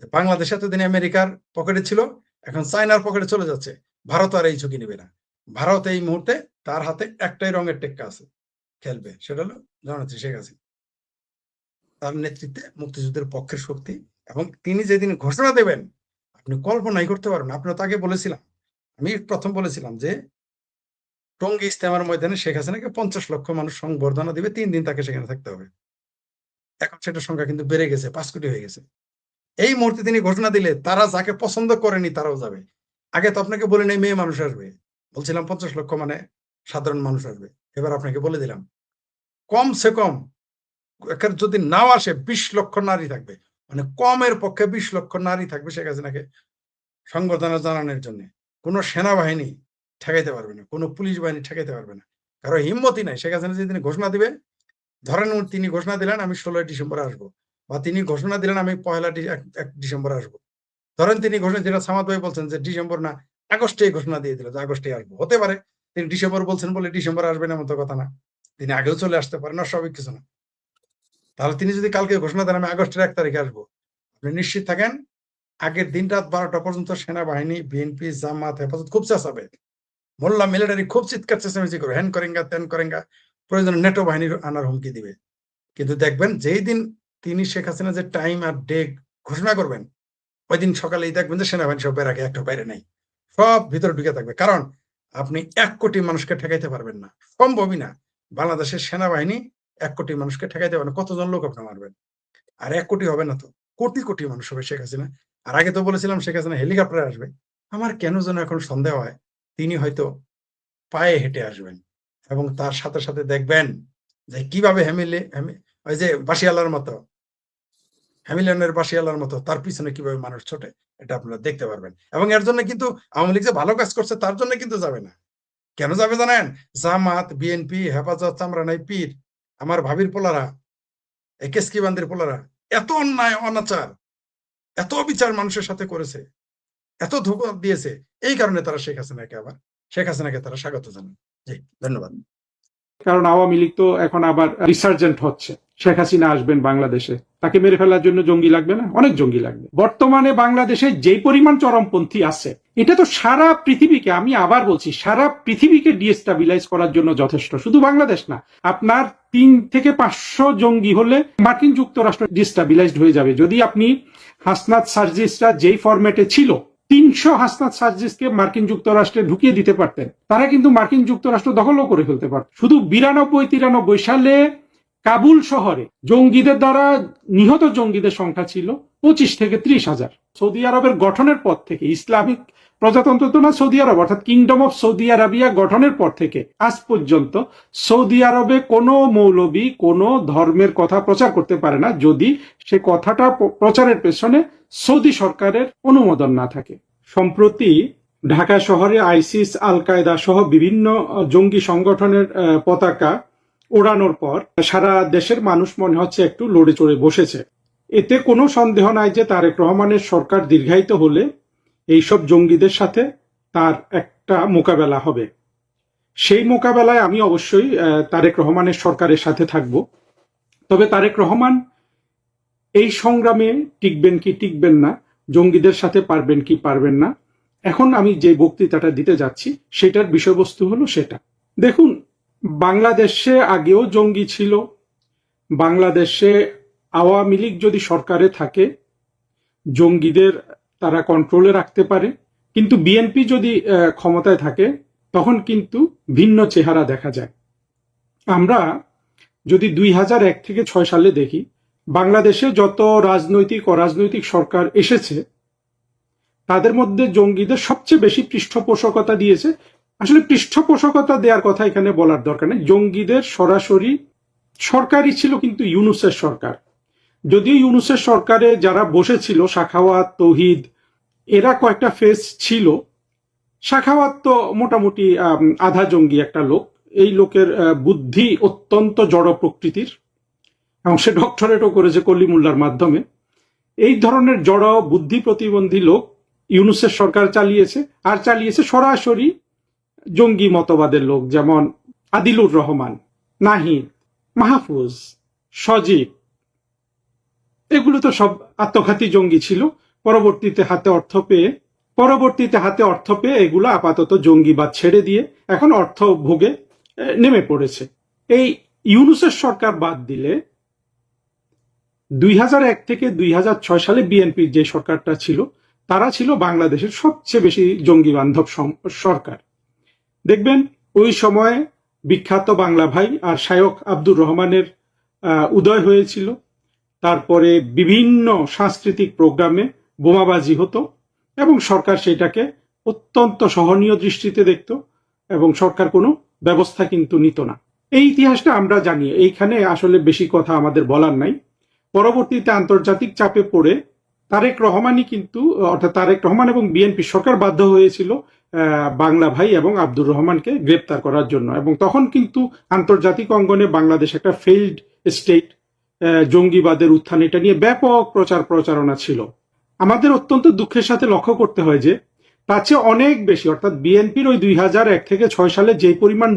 যে বাংলাদেশ এতদিন আমেরিকার পকেটে ছিল, এখন চায়নার পকেটে চলে যাচ্ছে, ভারত আর এই ঝুঁকি নেবে না। ভারত এই মুহূর্তে তার হাতে একটাই রঙের টেক্কা আছে, খেলবে, সেটা হলো জননেত্রী শেখ হাসিনা, তার নেতৃত্বে মুক্তিযুদ্ধের পক্ষের শক্তি। এবং তিনি যেদিন ঘোষণা দেবেন, আপনি কল্পনাই করতে পারবেন। আপনারা তাকে বলেছিলাম, আমি প্রথম বলেছিলাম যে টঙ্গী ইজতেমার ময়দানে শেখ হাসিনাকে 50 লক্ষ মানুষ সংবর্ধনা দিবে, 3 দিন তাকে সেখানে থাকতে হবে। এখন সেটার সংখ্যা কিন্তু বেড়ে গেছে, 5 কোটি হয়ে গেছে। এই মুহূর্তে তিনি ঘোষণা দিলে তারা যাকে পছন্দ করেনি তারাও যাবে। আগে তো আপনাকে বলে নেই মেয়ে মানুষ আসবে, বলছিলাম 50 লক্ষ মানে সাধারণ মানুষ আসবে। এবার আপনাকে বলে দিলাম কমসে কম যদি নাও আসে 20 লক্ষ নারী থাকবে, মানে কমের পক্ষে 20 লক্ষ নারী থাকবে শেখ হাসিনাকে সংবর্ধনা জানানোর জন্য। কোনো সেনাবাহিনী ঠেকাইতে পারবে না, কোনো পুলিশ বাহিনী ঠেকাইতে পারবে না, কারো হিম্মতই নাই। শেখ হাসিনা যেদিন ঘোষণা দিবে, ধরেন তিনি ঘোষণা দিলেন আমি 16 ডিসেম্বর আসবো, বা তিনি ঘোষণা দিলেন আমি 1 ডিসেম্বর আসবো। ধরেন তিনি ঘোষণা, যেটা সামাদ ভাই বলছেন যে ডিসেম্বর না আগস্টে ঘোষণা দিয়ে দিল যে আগস্টে আসবো, হতে পারে তিনি ডিসেম্বর বলছেন বলে ডিসেম্বর আসবেন এমন তো কথা না, তিনি আগেও চলে আসতে পারেন, অস্বাভাবিক কিছু না। তাহলে তিনি যদি কালকে ঘোষণা দেন আমি আগস্টের 1 তারিখে আসবো, আপনি নিশ্চিত থাকেন আগের দিন রাত 12টা পর্যন্ত সেনাবাহিনী, বিএনপি, জামাত, হেফাজত খুব চেঁচাবে, মোল্লা মিলিটারি খুব চিৎকার চেঁচামেচি করবে, হ্যান করেঙ্গা ত্যান করেঙ্গা, প্রয়োজনে নেটো বাহিনীর আনার হুমকি দিবে। কিন্তু দেখবেন যেই দিন তিনি শেখ হাসিনা যে টাইম আর ডে ঘোষণা করবেন, ওই দিন সকালেই দেখবেন যে সেনাবাহিনী সব বের আগে, একটা বাইরে নাই, সব ভিতরে ঢুকে থাকবে। কারণ আপনি 1 কোটি মানুষকে ঠেকাইতে পারবেন না, সম্ভবই না। বাংলাদেশের সেনাবাহিনী 1 কোটি মানুষকে ঠেকাইতে পারবে না, কতজন লোক আপনি মারবেন? আর 1 কোটি হবে না তো, কোটি কোটি মানুষ হবে শেখ হাসিনা। আর আগে তো বলেছিলাম শেখ হাসিনা হেলিকপ্টারে আসবে, আমার কেন যেন এখন সন্দেহ হয় তিনি হয়তো পায়ে হেঁটে আসবেন, এবং তার সাথে সাথে দেখবেন যে কিভাবে ওই যে বাসিয়ালার মতো, হ্যামিলনের বাসিয়ালার মতো তার পিছনে কিভাবে মানুষ ছোটে, এটা আপনারা দেখতে পারবেন। এবং এর জন্য কিন্তু আওয়ামী লীগ যে ভালো কাজ করছে তার জন্য কিন্তু যাবে না। কেন যাবে জানেন? জামাত, বিএনপি, হেফাজত, চামরানাই পীর, আমার ভাবির পোলারা, এই কেসকিবান্দির পোলারা এত অন্যায় অনাচার, এত বিচার মানুষের সাথে করেছে, এত ধোঁকা দিয়েছে, এই কারণে তারা শেখ হাসিনাকে তারা স্বাগত জানান। জি, ধন্যবাদ। কারণ আওয়ামী লীগ তো এখন আবার রিসার্জেন্ট হচ্ছে, শেখ হাসিনা আসবেন বাংলাদেশে, তাকে মেরে ফেলার জন্য জঙ্গি লাগবে না? অনেক জঙ্গি লাগবে। বর্তমানে বাংলাদেশে যে পরিমাণ চরমপন্থী আছে, এটা তো সারা পৃথিবীকে, আমি আবার বলছি, সারা পৃথিবীকে ডিস্টাবিলাইজ করার জন্য যথেষ্ট। শুধু বাংলাদেশ না, আপনার 3 থেকে 500 জঙ্গি হলে মার্কিন যুক্তরাষ্ট্র ডিস্টাবিলাইজড হয়ে যাবে। যদি আপনি হাসনাত সার্জিসরা যেই ফরম্যাটে ছিল, 300 হাসনাত সার্জিসকে মার্কিন যুক্তরাষ্ট্রে ঢুকিয়ে দিতে পারতেন, তারা কিন্তু মার্কিন যুক্তরাষ্ট্র দখলও করে ফেলতে পারত। শুধু 92-93 সালে কাবুল শহরে জঙ্গিদের দ্বারা নিহত জঙ্গিদের সংখ্যা ছিল 25 থেকে 30 হাজার। সৌদি আরবের গঠনের পর থেকে, ইসলামিক প্রজাতন্ত্র তো না, সৌদি আরব অর্থাৎ কিংডম অফ সৌদি আরবিয়া গঠনের পর থেকে আজ পর্যন্ত সৌদি আরবে কোনো মৌলবী কোনো ধর্মের কথা প্রচার করতে পারে না যদি সে কথাটা প্রচারের পেছনে সৌদি সরকারের অনুমোদন না থাকে। সম্প্রতি ঢাকা শহরে আইসিস, আল কায়দা সহ বিভিন্ন জঙ্গি সংগঠনের পতাকা ওড়ানোর পর সারা দেশের মানুষ মনে হচ্ছে একটু লড়ে চড়ে বসেছে। এতে কোনো সন্দেহ নাই যে তারেক রহমানের সরকার দীর্ঘায়িত হলে এইসব জঙ্গিদের সাথে তার একটা মোকাবেলা হবে। সেই মোকাবেলায় আমি অবশ্যই তারেক রহমানের সরকারের সাথে থাকব। তবে তারেক রহমান এই সংগ্রামে টিকবেন কি টিকবেন না, জঙ্গিদের সাথে পারবেন কি পারবেন না, এখন আমি যে বক্তৃতাটা দিতে যাচ্ছি সেটার বিষয়বস্তু হলো সেটা। দেখুন, বাংলাদেশে আগেও জঙ্গি ছিল। বাংলাদেশে আওয়ামী লীগ যদি সরকারে থাকে জঙ্গিদের তারা কন্ট্রোলে রাখতে পারে, কিন্তু বিএনপি যদি ক্ষমতায় থাকে তখন কিন্তু ভিন্ন চেহারা দেখা যায়। আমরা যদি 2001 থেকে 6 সালে দেখি, বাংলাদেশে যত রাজনৈতিক অরাজনৈতিক সরকার এসেছে তাদের মধ্যে জঙ্গিদের সবচেয়ে বেশি পৃষ্ঠপোষকতা দিয়েছে। আসলে পৃষ্ঠপোষকতা দেওয়ার কথা এখানে বলার দরকার নেই, জঙ্গিদের সরাসরি সরকারই ছিল কিন্তু ইউনূসের সরকার। যদিও ইউনূসের সরকারে যারা বসেছিল, সাখাওয়াত, তৌহিদ, এরা কয়েকটা ফেস ছিল। সাখাওয়াত তো মোটামুটি আধা জঙ্গি একটা লোক। এই লোকের বুদ্ধি অত্যন্ত জড় প্রকৃতির এবং সে ডক্টরেটও করেছে কলিমুল্লার মাধ্যমে। এই ধরনের জড় বুদ্ধি প্রতিবন্ধী লোক ইউনূসের সরকার চালিয়েছে, আর চালিয়েছে সরাসরি জঙ্গি মতবাদের লোক, যেমন আদিলুর রহমান, নাহিদ, মাহফুজ, সজীব, এগুলো তো সব আত্মঘাতী জঙ্গি ছিল। পরবর্তীতে হাতে অর্থ পেয়ে এগুলো আপাতত জঙ্গিবাদ ছেড়ে দিয়ে এখন অর্থ ভোগে নেমে পড়েছে। এই ইউনূসের সরকার বাদ দিলে 2001 থেকে 2006 সালে বিএনপির যে সরকারটা ছিল, তারা ছিল বাংলাদেশের সবচেয়ে বেশি জঙ্গি বান্ধব সরকার। দেখবেন ওই সময় বিখ্যাত বাংলা ভাই আর শায়খ আব্দুর রহমানের উদয় হয়েছিল। তারপরে বিভিন্ন সাংস্কৃতিক প্রোগ্রামে বোমাবাজি হতো এবং সরকার সেটাকে অত্যন্ত সহনীয় দৃষ্টিতে দেখত এবং সরকার কোনো ব্যবস্থা কিন্তু নিত না। এই ইতিহাসটা আমরা জানি, এইখানে আসলে বেশি কথা আমাদের বলার নাই। পরবর্তীতে আন্তর্জাতিক চাপে পড়ে তারেক রহমানই কিন্তু, অর্থাৎ তারেক রহমান এবং বিএনপি সরকার বাধ্য হয়েছিল বাংলা ভাই এবং আব্দুর রহমানকে গ্রেপ্তার করার জন্য, এবং তখন কিন্তু আন্তর্জাতিক অঙ্গনে বাংলাদেশ একটা ফেইল্ড স্টেট, জঙ্গিবাদের উত্থান, এটা নিয়ে ব্যাপক প্রচারণা ছিল। আমাদের অত্যন্ত দুঃখের সাথে লক্ষ্য করতে হয় যে তার চেয়ে অনেক বেশি, অর্থাৎ বিএনপির ওই 2001 থেকে 6 সালে যে পরিমাণ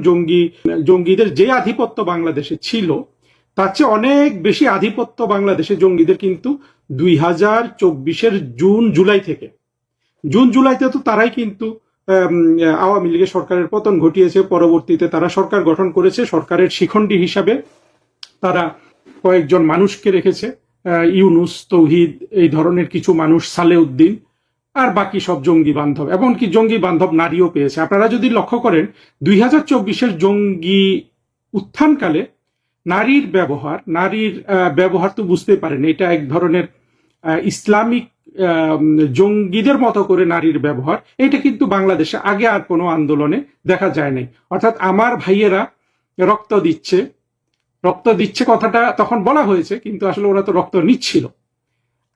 জঙ্গিদের যে আধিপত্য বাংলাদেশে ছিল, তার চেয়ে অনেক বেশি আধিপত্য বাংলাদেশে জঙ্গিদের কিন্তু 2024-এর জুন জুলাইতে তো তারাই কিন্তু আওয়ামী লীগের সরকারের পতন ঘটিয়েছে। পরবর্তীতে তারা সরকার গঠন করেছে, সরকারের শিখণ্ডী হিসাবে তারা কয়েকজন মানুষকে রেখেছে, ইউনুস, তৌহিদ, এই ধরনের কিছু মানুষ, সালেউদ্দিন, আর বাকি সব জঙ্গি বান্ধব, এমনকি জঙ্গি বান্ধব নারীও পেয়েছে। আপনারা যদি লক্ষ্য করেন 2024-এর জঙ্গি উত্থানকালে নারীর ব্যবহার তো বুঝতে পারেন, এটা এক ধরনের ইসলামিক জঙ্গিদের মতো করে নারীর ব্যবহার, এটা কিন্তু বাংলাদেশে আগে আর কোনো আন্দোলনে দেখা যায় নাই। অর্থাৎ আমার ভাইয়েরা রক্ত দিচ্ছে কথাটা তখন বলা হয়েছে, কিন্তু আসলে ওরা তো রক্ত নিচ্ছিল।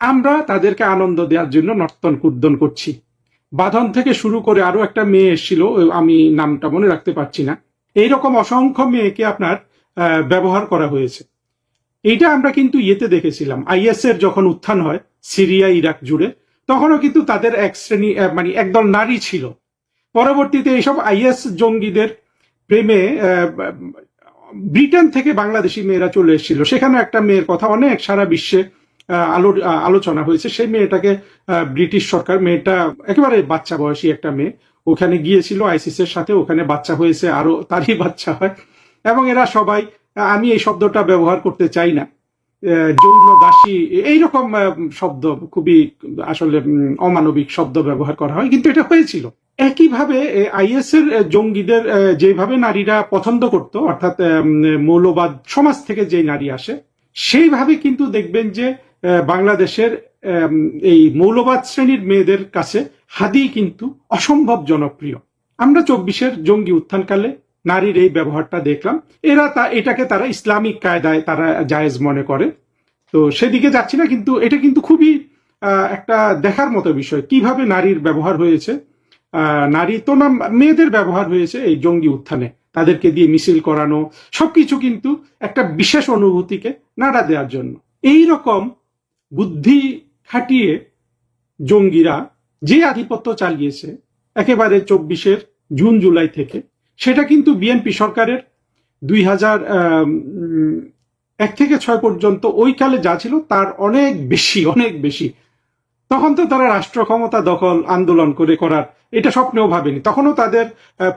আমরা তাদেরকে আনন্দ দেওয়ার জন্য নর্তন কুর্দন করছি। বাঁধন থেকে শুরু করে আরো একটা মেয়ে এসেছিল, আমি নামটা মনে রাখতে পারছি না, এইরকম অসংখ্য মেয়েকে আপনার ব্যবহার করা হয়েছে। এইটা আমরা কিন্তু ইয়েতে দেখেছিলাম, আইএস এর যখন উত্থান হয় সিরিয়া, ইরাক জুড়ে, তখনও কিন্তু তাদের এক শ্রেণী, মানে একদল নারী ছিল। পরবর্তীতে এইসব আইএস জঙ্গিদের প্রেমে ব্রিটেন থেকে বাংলাদেশি মেয়েরা চলে এসেছিল। সেখানে একটা মেয়ের কথা অনেক সারা বিশ্বে আলোচনা হয়েছে। সেই মেয়েটাকে ব্রিটিশ সরকার, মেয়েটা একেবারে বাচ্চা বয়সী একটা মেয়ে, ওখানে গিয়েছিল আইসিস এর সাথে, ওখানে বাচ্চা হয়েছে, আরো তারই বাচ্চা হয়, এবং এরা সবাই, আমি এই শব্দটা ব্যবহার করতে চাই না, যৌন দাসী, এইরকম শব্দ, খুবই আসলে অমানবিক শব্দ ব্যবহার করা হয়, কিন্তু এটা হয়েছিল। একইভাবে আইএস এর জঙ্গিদের যেভাবে নারীরা পছন্দ করত, অর্থাৎ মৌলবাদ সমাজ থেকে যে নারী আসে, সেইভাবে কিন্তু দেখবেন যে বাংলাদেশের এই মৌলবাদ শ্রেণীর মেয়েদের কাছে হাদি কিন্তু অসম্ভব জনপ্রিয়। আমরা 24-এর জঙ্গি উত্থানকালে নারীর এই ব্যবহারটা দেখলাম। এটাকে তারা ইসলামিক কায়দায় তারা জায়েজ মনে করে, তো সেদিকে যাচ্ছি না, কিন্তু এটা কিন্তু খুবই একটা দেখার মতো বিষয়, কিভাবে নারীর ব্যবহার হয়েছে, নারী তো না, মেয়েদের ব্যবহার হয়েছে এই জঙ্গি উত্থানে, তাদেরকে দিয়ে মিছিল করানো, সবকিছু কিন্তু একটা বিশেষ অনুভূতিকে নাড়া দেওয়ার জন্য। এই রকম বুদ্ধি খাটিয়ে জঙ্গিরা যে আধিপত্য চালিয়েছে একেবারে 24-এর জুন জুলাই থেকে, সেটা কিন্তু বিএনপি সরকারের 2001 থেকে 6 পর্যন্ত ওই কালে যা ছিল তার অনেক বেশি। তখন তো তারা রাষ্ট্র ক্ষমতা দখল আন্দোলন করার এটা স্বপ্নেও ভাবেনি। তখনও তাদের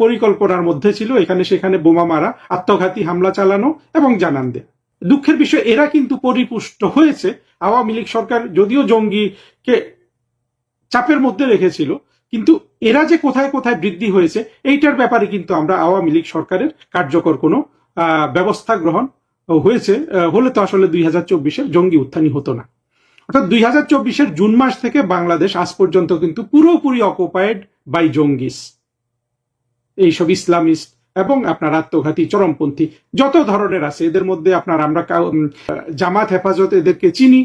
পরিকল্পনার মধ্যে ছিল এখানে সেখানে বোমা মারা, আত্মঘাতী হামলা চালানো এবং জানান দেয়া। দুঃখের বিষয়, এরা কিন্তু পরিপুষ্ট হয়েছে। আওয়ামী লীগ সরকার যদিও জঙ্গিকে চাপের মধ্যে রেখেছিল, কিন্তু এরা যে কোথায় কোথায় বৃদ্ধি হয়েছে এইটার ব্যাপারে কিন্তু আমরা আওয়ামী লীগ সরকারের কার্যকর কোনো ব্যবস্থা গ্রহণ হলে তো আসলে 2024-এর জঙ্গি উত্থানই হতো না। অর্থাৎ 2024-এর জুন মাস থেকে বাংলাদেশ আজ পর্যন্ত কিন্তু পুরোপুরি অকুপাইড বাই জঙ্গিস, এইসব ইসলামিস্ট এবং আপনার আত্মঘাতী চরমপন্থী যত ধরনের আছে। এদের মধ্যে আমরা জামাত, হেফাজত, এদেরকে চিনি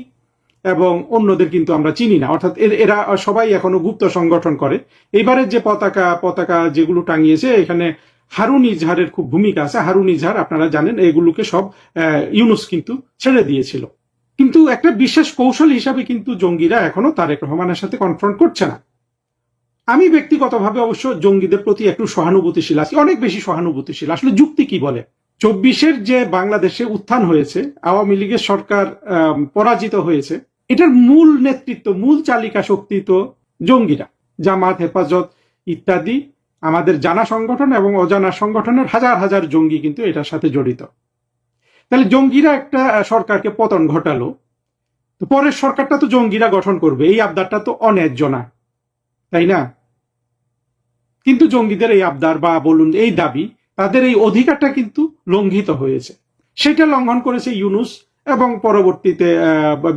এবং অন্যদের কিন্তু আমরা চিনি না। অর্থাৎ এরা সবাই এখনো গুপ্ত সংগঠন করে। এবারের যে পতাকা যেগুলো টাঙিয়েছে, এখানে হারুন ইজহারের খুব ভূমিকা আছে। হারুন ইজহার আপনারা জানেন, এগুলোকে সব ইউনুস কিন্তু ছেড়ে দিয়েছিল। কিন্তু একটা বিশেষ কৌশল হিসাবে কিন্তু জঙ্গিরা এখনো তারেক রহমানের সাথে কনফ্রন্ট করছে না। আমি ব্যক্তিগতভাবে অবশ্য জঙ্গিদের প্রতি একটু সহানুভূতিশীল আছি, অনেক বেশি সহানুভূতিশীল। আসলে যুক্তি কি বলে? 24-এর যে বাংলাদেশে উত্থান হয়েছে, আওয়ামী লীগের সরকার পরাজিত হয়েছে, এটার মূল নেতৃত্ব, মূল চালিকা শক্তি তো জঙ্গিরা। জামাত, হেফাজত ইত্যাদি আমাদের জানা সংগঠন এবং অজানা সংগঠনের হাজার হাজার জঙ্গি কিন্তু এটার সাথে জড়িত। তাহলে জঙ্গিরা একটা সরকারকে পতন ঘটালো, তো পরের সরকারটা তো জঙ্গিরা গঠন করবে, এই আবদারটা তো অন্যায্য না, তাই না? কিন্তু জঙ্গিদের এই আবদার বা বলুন এই দাবি তাদের এই অধিকারটা কিন্তু লঙ্ঘিত হয়েছে। সেটা লঙ্ঘন করেছে ইউনূস এবং পরবর্তীতে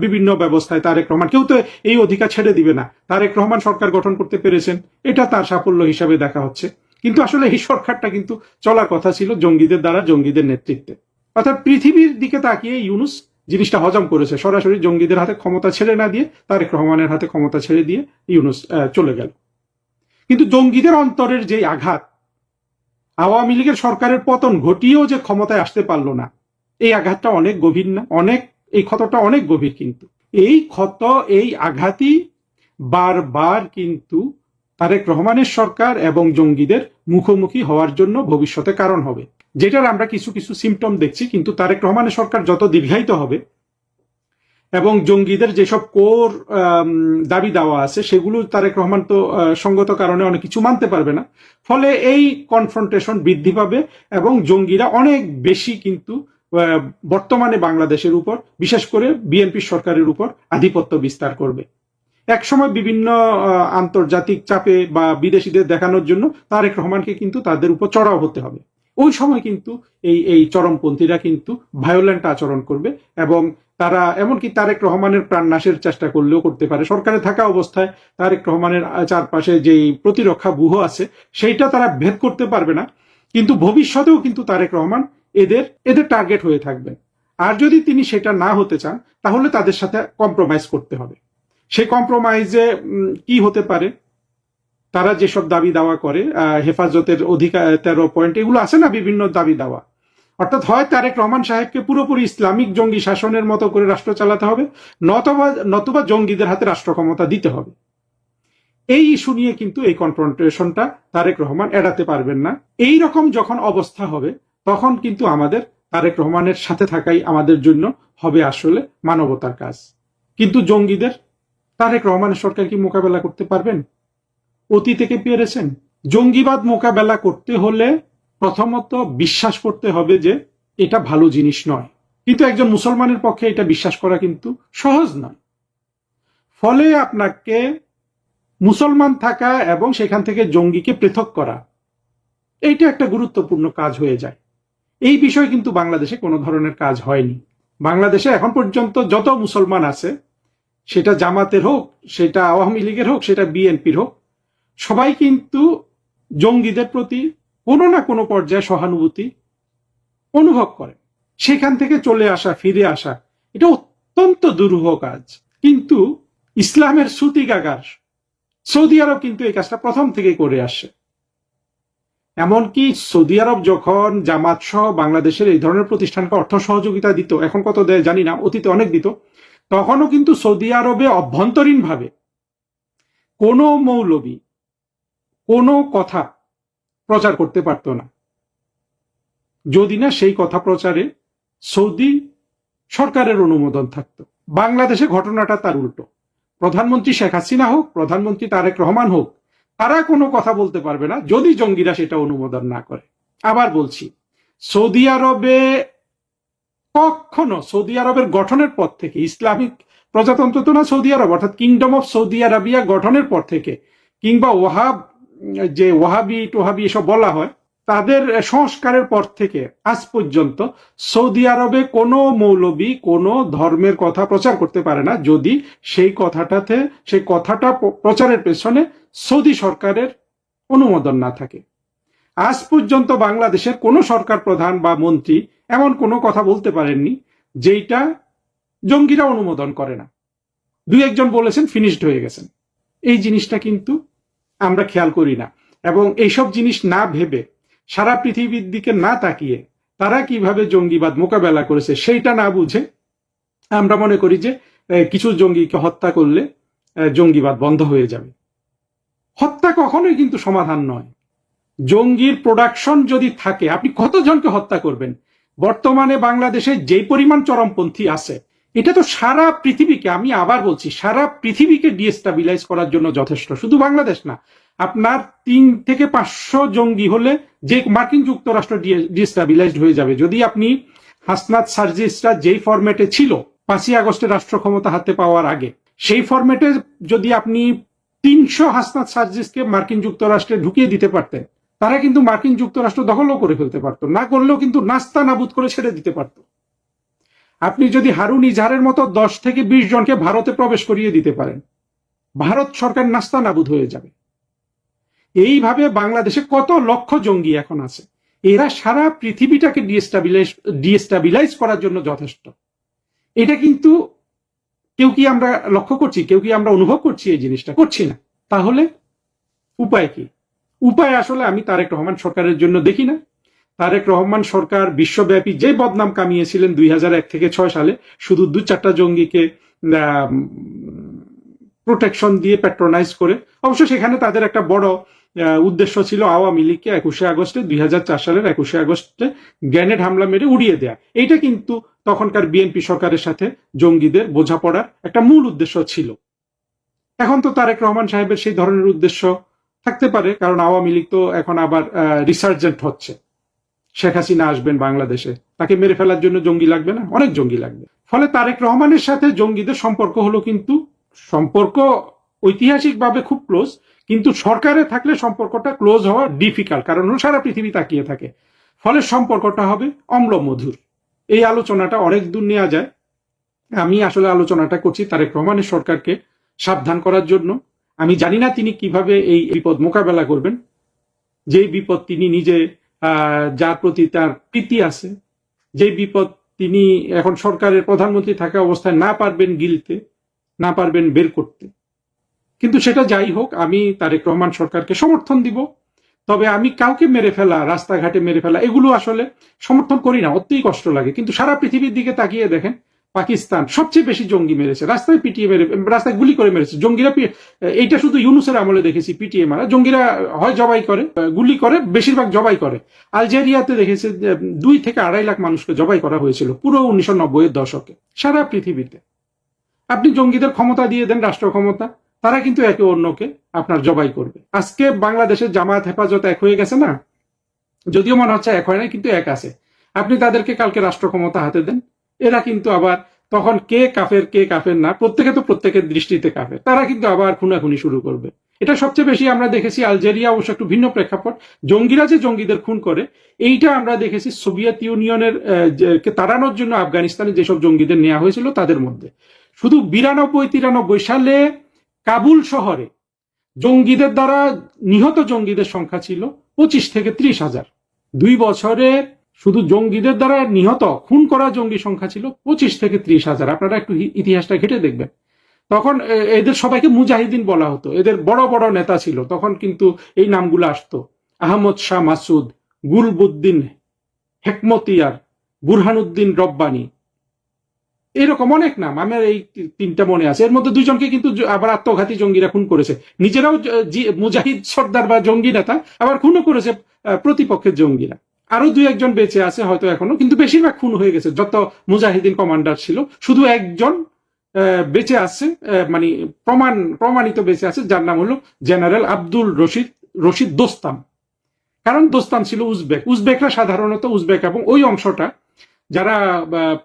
বিভিন্ন ব্যবস্থায় তারেক রহমান। কেউ তো এই অধিকার ছেড়ে দিবে না। তারেক রহমান সরকার গঠন করতে পেরেছেন, এটা তার সাফল্য হিসাবে দেখা হচ্ছে। কিন্তু আসলে এই সরকারটা কিন্তু চলার কথা ছিল জঙ্গিদের দ্বারা, জঙ্গিদের নেতৃত্বে। অর্থাৎ পৃথিবীর দিকে তাকিয়ে ইউনূস জিনিসটা হজম করেছে, সরাসরি জঙ্গিদের হাতে ক্ষমতা ছেড়ে না দিয়ে তারেক রহমানের হাতে ক্ষমতা ছেড়ে দিয়ে ইউনূস চলে গেল। কিন্তু জঙ্গিদের অন্তরের যে আঘাত, আওয়ামী লীগের সরকারের পতন ঘটিয়েও যে ক্ষমতায় আসতে পারলো না, এই আঘাতটা অনেক গভীর না? এই ক্ষতটা অনেক গভীর। কিন্তু এই ক্ষত, এই আঘাতই বারবার কিন্তু তারেক রহমানের সরকার এবং জঙ্গিদের মুখোমুখি হওয়ার জন্য ভবিষ্যতে কারণ হবে, যেটার আমরা কিছু কিছু সিমটম দেখছি। কিন্তু তারেক রহমানের সরকার যত দীর্ঘায়িত হবে এবং জঙ্গিদের যেসব কোর দাবি দেওয়া আছে সেগুলো তারেক রহমান তো সঙ্গত কারণে অনেক কিছু মানতে পারবে না, ফলে এই কনফ্রন্টেশন বৃদ্ধি পাবে এবং জঙ্গিরা অনেক বেশি কিন্তু বর্তমানে বাংলাদেশের উপর, বিশেষ করে বিএনপি সরকারের উপর আধিপত্য বিস্তার করবে। একসময় বিভিন্ন আন্তর্জাতিক চাপে বা বিদেশিদের দেখানোর জন্য তারেক রহমানকে কিন্তু তাদের উপর চড়াও হতে হবে। ওই সময় কিন্তু এই চরমপন্থীরা কিন্তু ভায়োলেন্ট আচরণ করবে এবং তারা এমনকি তারেক রহমানের প্রাণনাশের চেষ্টা করলেও করতে পারে। সরকারে থাকা অবস্থায় তারেক রহমানের চারপাশে যেই প্রতিরক্ষা ব্যূহ আছে সেইটা তারা ভেদ করতে পারবে না, কিন্তু ভবিষ্যতেও কিন্তু তারেক রহমান এদের টার্গেট হয়ে থাকবেন। আর যদি তিনি সেটা না হতে চান তাহলে তাদের সাথে কম্প্রোমাইজ করতে হবে। সেই কম্প্রোমাইজে কি হতে পারে? তারা যেসব দাবি দাওয়া করে, হেফাজতের অধিকার 13 পয়েন্ট, এগুলো আছে না বিভিন্ন দাবি দাওয়া, অর্থাৎ হয় তারেক রহমান সাহেবকে পুরোপুরি ইসলামিক জঙ্গি শাসনের মতো করে রাষ্ট্র চালাতে হবে, নতুবা জঙ্গিদের হাতে রাষ্ট্র ক্ষমতা দিতে হবে। এই ইস্যু নিয়ে কিন্তু এই কনফ্রন্টেশনটা তারেক রহমান এড়াতে পারবেন না। এই রকম যখন অবস্থা হবে তখন কিন্তু আমাদের তারেক রহমানের সাথে থাকাই আমাদের জন্য হবে আসলে মানবতার কাজ। কিন্তু জঙ্গিদের তারেক রহমানের সরকার কি মোকাবেলা করতে পারবেন? অতি থেকে পেরেছেন। জঙ্গিবাদ মোকাবেলা করতে হলে প্রথমত বিশ্বাস করতে হবে যে এটা ভালো জিনিস নয়, কিন্তু একজন মুসলমানের পক্ষে এটা বিশ্বাস করা কিন্তু সহজ নয়। ফলে আপনাকে মুসলমান থাকা এবং সেখান থেকে জঙ্গিকে পৃথক করা, এইটা একটা গুরুত্বপূর্ণ কাজ হয়ে যায়। এই বিষয়ে কিন্তু বাংলাদেশে কোনো ধরনের কাজ হয়নি। বাংলাদেশে এখন পর্যন্ত যত মুসলমান আছে, সেটা জামাতের হোক, সেটা আওয়ামী লীগের হোক, সেটা বিএনপির হোক, সবাই কিন্তু জঙ্গিদের প্রতি কোনো না কোনো পর্যায়ে সহানুভূতি অনুভব করে। সেখান থেকে চলে আসা, ফিরে আসা, এটা অত্যন্ত দুরূহ কাজ। কিন্তু ইসলামের শ্রুতিকাগার সৌদি আরব কিন্তু এই কাজটা প্রথম থেকে করে আসে। এমনকি সৌদি আরব যখন জামাত সহ বাংলাদেশের এই ধরনের প্রতিষ্ঠানকে অর্থ সহযোগিতা দিত, এখন কত দেয় জানি না, অতীতে অনেক দিত, তখনও কিন্তু সৌদি আরবে অভ্যন্তরীণভাবে কোনো মৌলবী কোনো কথা প্রচার করতে পারত না, যদি না সেই কথা প্রচারে সৌদি সরকারের অনুমোদন থাকতো। বাংলাদেশে ঘটনাটা তার উল্টো। প্রধানমন্ত্রী শেখ হাসিনা হোক, প্রধানমন্ত্রী তারেক রহমান হোক, তারা কোনো কথা বলতে পারবে না যদি জঙ্গিরা সেটা অনুমোদন না করে। আবার বলছি, সৌদি আরবে কখনো, সৌদি আরবের গঠনের পর থেকে, ইসলামিক প্রজাতন্ত্র তো না সৌদি আরব, অর্থাৎ কিংডম অফ সৌদি আরাবিয়া গঠনের পর থেকে, কিংবা ওয়াহাবি টোহাবি এসব বলা হয়, তাদের সংস্কারের পর থেকে আজ পর্যন্ত সৌদি আরবে কোনো মৌলবী কোনো ধর্মের কথা প্রচার করতে পারে না যদি সেই কথাটা প্রচারের পেছনে সৌদি সরকারের অনুমোদন না থাকে। আজ পর্যন্ত বাংলাদেশের কোনো সরকার প্রধান বা মন্ত্রী এমন কোনো কথা বলতে পারেননি যেটা জঙ্গিরা অনুমোদন করে না। দুই একজন বলেছেন, ফিনিশড হয়ে গেছেন। এই জিনিসটা কিন্তু আমরা খেয়াল করি না, এবং এইসব জিনিস না ভেবে, সারা পৃথিবীর দিকে না তাকিয়ে তারা কিভাবে জঙ্গিবাদ মোকাবেলা করেছে সেইটা না বুঝে আমরা মনে করি যে কিছু জঙ্গিকে হত্যা করলে জঙ্গিবাদ বন্ধ হয়ে যাবে। হত্যা কখনোই কিন্তু সমাধান নয়। জঙ্গির প্রোডাকশন যদি থাকে, আপনি কতজনকে হত্যা করবেন? বর্তমানে বাংলাদেশে যেই পরিমাণ চরমপন্থী আছে, এটা তো সারা পৃথিবীকে, আমি আবার বলছি, সারা পৃথিবীকে ডিস্টেবিলাইজ করার জন্য যথেষ্ট। শুধু বাংলাদেশ না, আপনার 3 থেকে 500 জঙ্গি হলে যে মার্কিন যুক্তরাষ্ট্র ডিস্টেবিলাইজড হয়ে যাবে। যদি আপনি হাসনাত সার্জিসরা যেই ফরম্যাটে ছিল 5ই আগস্টে রাষ্ট্র ক্ষমতা হাতে পাওয়ার আগে, সেই ফরম্যাটে যদি আপনি 300 হাসনাত সার্জিসকে মার্কিন যুক্তরাষ্ট্রে ঢুকিয়ে দিতে পারতেন, তারা কিন্তু মার্কিন যুক্তরাষ্ট্র দখলও করে ফেলতে পারতো, না করলেও কিন্তু নাস্তা নাবুদ করে ছেড়ে দিতে পারতো। আপনি যদি হারুন ইজহারের মতো 10 থেকে 20 জনকে ভারতে প্রবেশ করিয়ে দিতে পারেন, ভারত সরকার নাস্তা নাবুদ হয়ে যাবে। এইভাবে বাংলাদেশে কত লক্ষ জঙ্গি এখন আছে, এরা সারা পৃথিবীটাকে ডিস্টাবিলাইজ করার জন্য যথেষ্ট। এটা কিন্তু কেউ কি আমরা লক্ষ্য করছি, কেউ কি আমরা অনুভব করছি এই জিনিসটা? করছি না। তাহলে উপায় কি? উপায় আসলে আমি তারেক রহমান সরকারের জন্য দেখি না। তারেক রহমান সরকার বিশ্বব্যাপী যে বদনাম কামিয়েছিলেন 2001 থেকে 6 সালে, শুধু 2-4টা জঙ্গিকে প্রোটেকশন দিয়ে প্যাট্রোনাইজ করে, অবশ্য সেখানে তাদের একটা বড় উদ্দেশ্য ছিল আওয়ামী লীগকে 2004 সালের 21 আগস্টে গ্রেনেড হামলা মেরে উড়িয়ে দেয়া। এইটা কিন্তু তখনকার বিএনপি সরকারের সাথে জঙ্গিদের বোঝাপড়ার একটা মূল উদ্দেশ্য ছিল। এখন তো তারেক রহমান সাহেবের সেই ধরনের উদ্দেশ্য থাকতে পারে, কারণ আওয়ামী লীগ তো এখন আবার রিসার্জেন্ট হচ্ছে। শেখ হাসিনা আসবেন বাংলাদেশে, তাকে মেরে ফেলার জন্য জঙ্গি লাগবে না? অনেক জঙ্গি লাগবে। ফলে তারেক রহমানের সাথে জঙ্গিদের সম্পর্ক হলো, কিন্তু সম্পর্ক ঐতিহাসিকভাবে খুব ক্লোজ, কিন্তু সরকারে থাকলে সম্পর্কটা ক্লোজ হওয়া ডিফিকাল্ট, কারণ সারা পৃথিবী তাকিয়ে থাকে। ফলে সম্পর্কটা হবে অম্ল মধুর। এই আলোচনাটা অনেক দূর নেওয়া যায়। আমি আসলে আলোচনাটা করছি তারেক রহমানের সরকারকে সাবধান করার জন্য। আমি জানি না তিনি কিভাবে এই বিপদ মোকাবেলা করবেন, যেই বিপদ তিনি নিজে যার প্রতি তার প্রীতি আছে, যে বিপদ তিনি এখন সরকারের প্রধানমন্ত্রী থাকা অবস্থায় না পারবেন গিলতে, না পারবেন বের করতে। কিন্তু সেটা যাই হোক, আমি তারেক রহমান সরকারকে সমর্থন দিব। তবে আমি কাউকে মেরে ফেলা, রাস্তাঘাটে মেরে ফেলা, এগুলো আসলে সমর্থন করি না, অত্যই কষ্ট লাগে। কিন্তু সারা পৃথিবীর দিকে তাকিয়ে দেখেন, পাকিস্তান সবচেয়ে বেশি জঙ্গি মেরেছে, রাস্তায় পিটিয়ে মেরে, রাস্তায় গুলি করে মেরেছে জঙ্গিরা। এইটা শুধু ইউনুসের আমলে দেখেছি পিটিয়ে মারা। জঙ্গিরা হয় জবাই করে, গুলি করে, বেশিরভাগ জবাই করে। আলজেরিয়াতে দেখেছে 2 থেকে 2.5 লাখ মানুষকে জবাই করা হয়েছিল পুরো 1990-এর দশকে। সারা পৃথিবীতে আপনি জঙ্গিদের ক্ষমতা দিয়ে দেন, রাষ্ট্র ক্ষমতা, তারা কিন্তু একে অন্যকে আপনার জবাই করবে। আজকে বাংলাদেশের জামায়াত হেফাজত এক হয়ে গেছে না? যদিও মনে হচ্ছে এক হয় না, কিন্তু এক আছে। আপনি তাদেরকে কালকে রাষ্ট্র ক্ষমতা হাতে দেন, এরা কিন্তু আবার তখন কে কাফের না, প্রত্যেকে তো প্রত্যেকের দৃষ্টিতে কাফের, তারা কিন্তু আবার খুনাখুনি শুরু করবে। এটা সবচেয়ে বেশি আমরা দেখেছি আলজেরিয়া, অবশ্য একটু ভিন্ন প্রেক্ষাপট। জঙ্গিরা যে জঙ্গিদের খুন করে, এইটা আমরা দেখেছি সোভিয়েত ইউনিয়নের কে তাড়ানোর জন্য আফগানিস্তানে যেসব জঙ্গিদের নেওয়া হয়েছিল তাদের মধ্যে। শুধু 92-93 সালে কাবুল শহরে জঙ্গিদের দ্বারা নিহত জঙ্গিদের সংখ্যা ছিল 25 থেকে 30 হাজার। 2 বছরে শুধু জঙ্গিদের দ্বারা নিহত, খুন করা জঙ্গি সংখ্যা ছিল 25 থেকে 30 হাজার। আপনারা একটু ইতিহাসটা ঘেটে দেখবেন। তখন এদের সবাইকে মুজাহিদিন বলা হতো, এদের বড় বড় নেতা ছিল তখন, কিন্তু এই নামগুলো আসতো: আহমদ শাহ মাসুদ, গুলবুদ্দিন হেকমতিয়ার, বুরহানুদ্দিন রব্বানি, এরকম অনেক নাম আমার এই 3টা মনে আছে। এর মধ্যে 2 জনকে কিন্তু আবার আত্মঘাতী জঙ্গিরা খুন করেছে, নিজেরাও মুজাহিদ সর্দার বা জঙ্গি নেতা, আবার খুনও করেছে প্রতিপক্ষের জঙ্গিরা। আরো 2-1 জন বেঁচে আছে হয়তো এখনো, কিন্তু বেশিরভাগ খুন হয়ে গেছে। যত মুজাহিদিন কমান্ডার ছিল, শুধু 1 জন বেঁচে আছে, মানে প্রমাণিত বেঁচে আছে, যার নাম হলো জেনারেল আব্দুল রশিদ দোস্তাম। কারণ দোস্তাম ছিল উজবেকরা সাধারণত উজবেক এবং ওই অংশটা যারা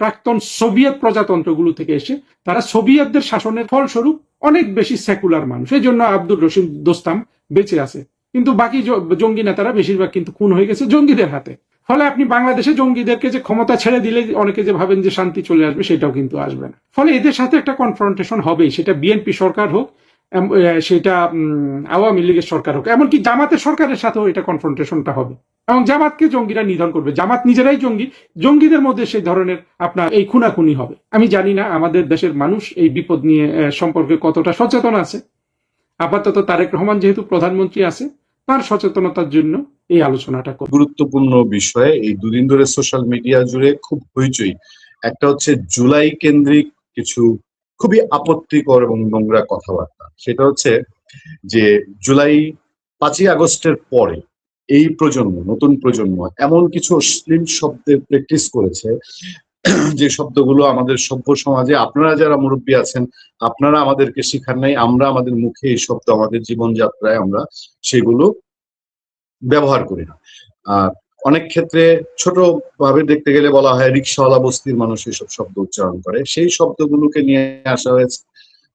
প্রাক্তন সোভিয়েত প্রজাতন্ত্রগুলো থেকে এসে, তারা সোভিয়েতদের শাসনের ফলস্বরূপ অনেক বেশি সেকুলার মানুষ, এই জন্য আব্দুল রশিদ দোস্তাম বেঁচে আছে। কিন্তু বাকি জঙ্গি নেতারা বেশিরভাগ কিন্তু খুন হয়ে গেছে জঙ্গিদের হাতে। ফলে আপনি বাংলাদেশে জঙ্গিদেরকে যে ক্ষমতা ছেড়ে দিলে অনেকে যে ভাবেন যে শান্তি চলে আসবে, সেটাও কিন্তু আসবে না। ফলে এদের সাথে একটা কনফ্রন্টেশন হবেই, সেটা বিএনপি সরকার হোক, সেটা আওয়ামী লীগের সরকার হোক, এমনকি জামাতের সরকারের সাথেও এটা কনফ্রন্টেশনটা হবে। এবং জামাতকে জঙ্গিরা নিধন করবে, জামাত নিজেরাই জঙ্গি, জঙ্গিদের মধ্যে সেই ধরনের আপনার এই খুনাখুনি হবে। আমি জানি না আমাদের দেশের মানুষ এই বিপদ নিয়ে সম্পর্কে কতটা সচেতন আছে। আপাতত তারেক রহমান যেহেতু প্রধানমন্ত্রী আছে, তার সচেতনতার জন্য এই আলোচনাটা করব। গুরুত্বপূর্ণ বিষয়ে এই 2 দিন ধরে সোশ্যাল মিডিয়া জুড়ে খুব হইচই। একটা হচ্ছে জুলাই কেন্দ্রিক কিছু খুবই আপত্তিকর এবং নোংরা কথাবার্তা। সেটা হচ্ছে যে জুলাই 5ই আগস্টের পরে এই প্রজন্ম, নতুন প্রজন্ম এমন কিছু অশ্লীল শব্দের প্র্যাকটিস করেছে, যে শব্দগুলো আমাদের সভ্য সমাজে, আপনারা যারা মুরব্বী আছেন আপনারা আমাদেরকে শিখান নাই, আমরা আমাদের মুখে এই শব্দ আমাদের জীবনযাত্রায় আমরা সেগুলো ব্যবহার করি না। অনেক ক্ষেত্রে ছোট ভাবে দেখতে গেলে বলা হয় রিক্সাওয়ালা বস্তির মানুষ এইসব শব্দ উচ্চারণ করে। সেই শব্দগুলোকে নিয়ে আসা হয়েছে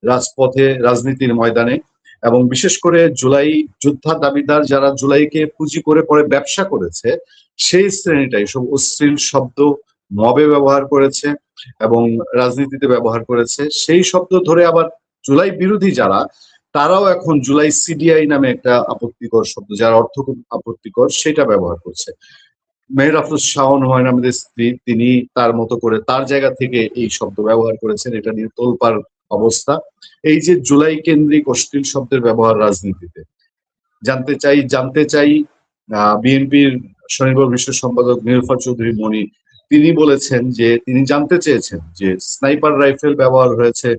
রাজপথে, রাজনীতির ময়দানে, এবং বিশেষ করে জুলাই যোদ্ধা দাবিদার যারা জুলাইকে পুঁজি করে পরে ব্যবসা করেছে, সেই শ্রেণীটা এসব অশ্লীল শব্দ মবে ব্যবহার করেছে এবং রাজনীতিতে ব্যবহার করেছে। সেই শব্দ ধরে আবার জুলাই বিরোধী যারা, তারাও এখন জুলাই সিডিআই নামে একটা আপত্তিকর শব্দ, যার অর্থ খুব আপত্তিকর, সেটা ব্যবহার করছে। মেহের আফরোজ শাওন হুমায়ুন আহমেদের স্ত্রী, তিনি তার মতো করে তার জায়গা থেকে এই শব্দ ব্যবহার করেছেন। এটা নিয়ে তোলপাড় অবস্থা। এই যে জুলাই কেন্দ্রিক অশ্লীল শব্দের ব্যবহার রাজনীতিতে, জানতে চাই বিএনপির স্বনির্ভর বিশ্ব সম্পাদক নীলুফার চৌধুরী মনি, তিনি বলেছেন যে তিনি জানতে চেয়েছেন যে স্নাইপার রাইফেল ব্যবহার হয়েছে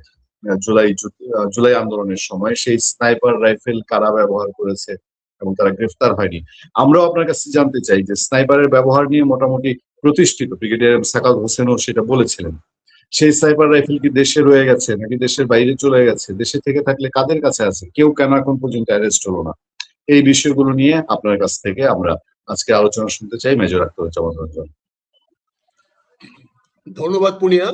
জুলাই আন্দোলনের সময়, সেই স্নাইপার রাইফেল কারা ব্যবহার করেছে এবং তারা গ্রেফতার হয়নি। আমরাও আপনার কাছে জানতে চাই যে স্নাইপারের ব্যবহার নিয়ে মোটামুটি প্রতিষ্ঠিত ব্রিগেডিয়ার সাকাত হোসেনও সেটা বলেছিলেন। সেই স্নাইপার রাইফেল কি দেশে রয়ে গেছে নাকি দেশের বাইরে চলে গেছে? দেশে থেকে থাকলে কাদের কাছে আছে? কেউ কেন এখন পর্যন্ত অ্যারেস্ট হলো না? এই বিষয়গুলো নিয়ে আপনার কাছ থেকে আমরা আজকে আলোচনা শুনতে চাই মেজর আখতারুজ্জামান রঞ্জন। ধন্যবাদ পুনিয়া,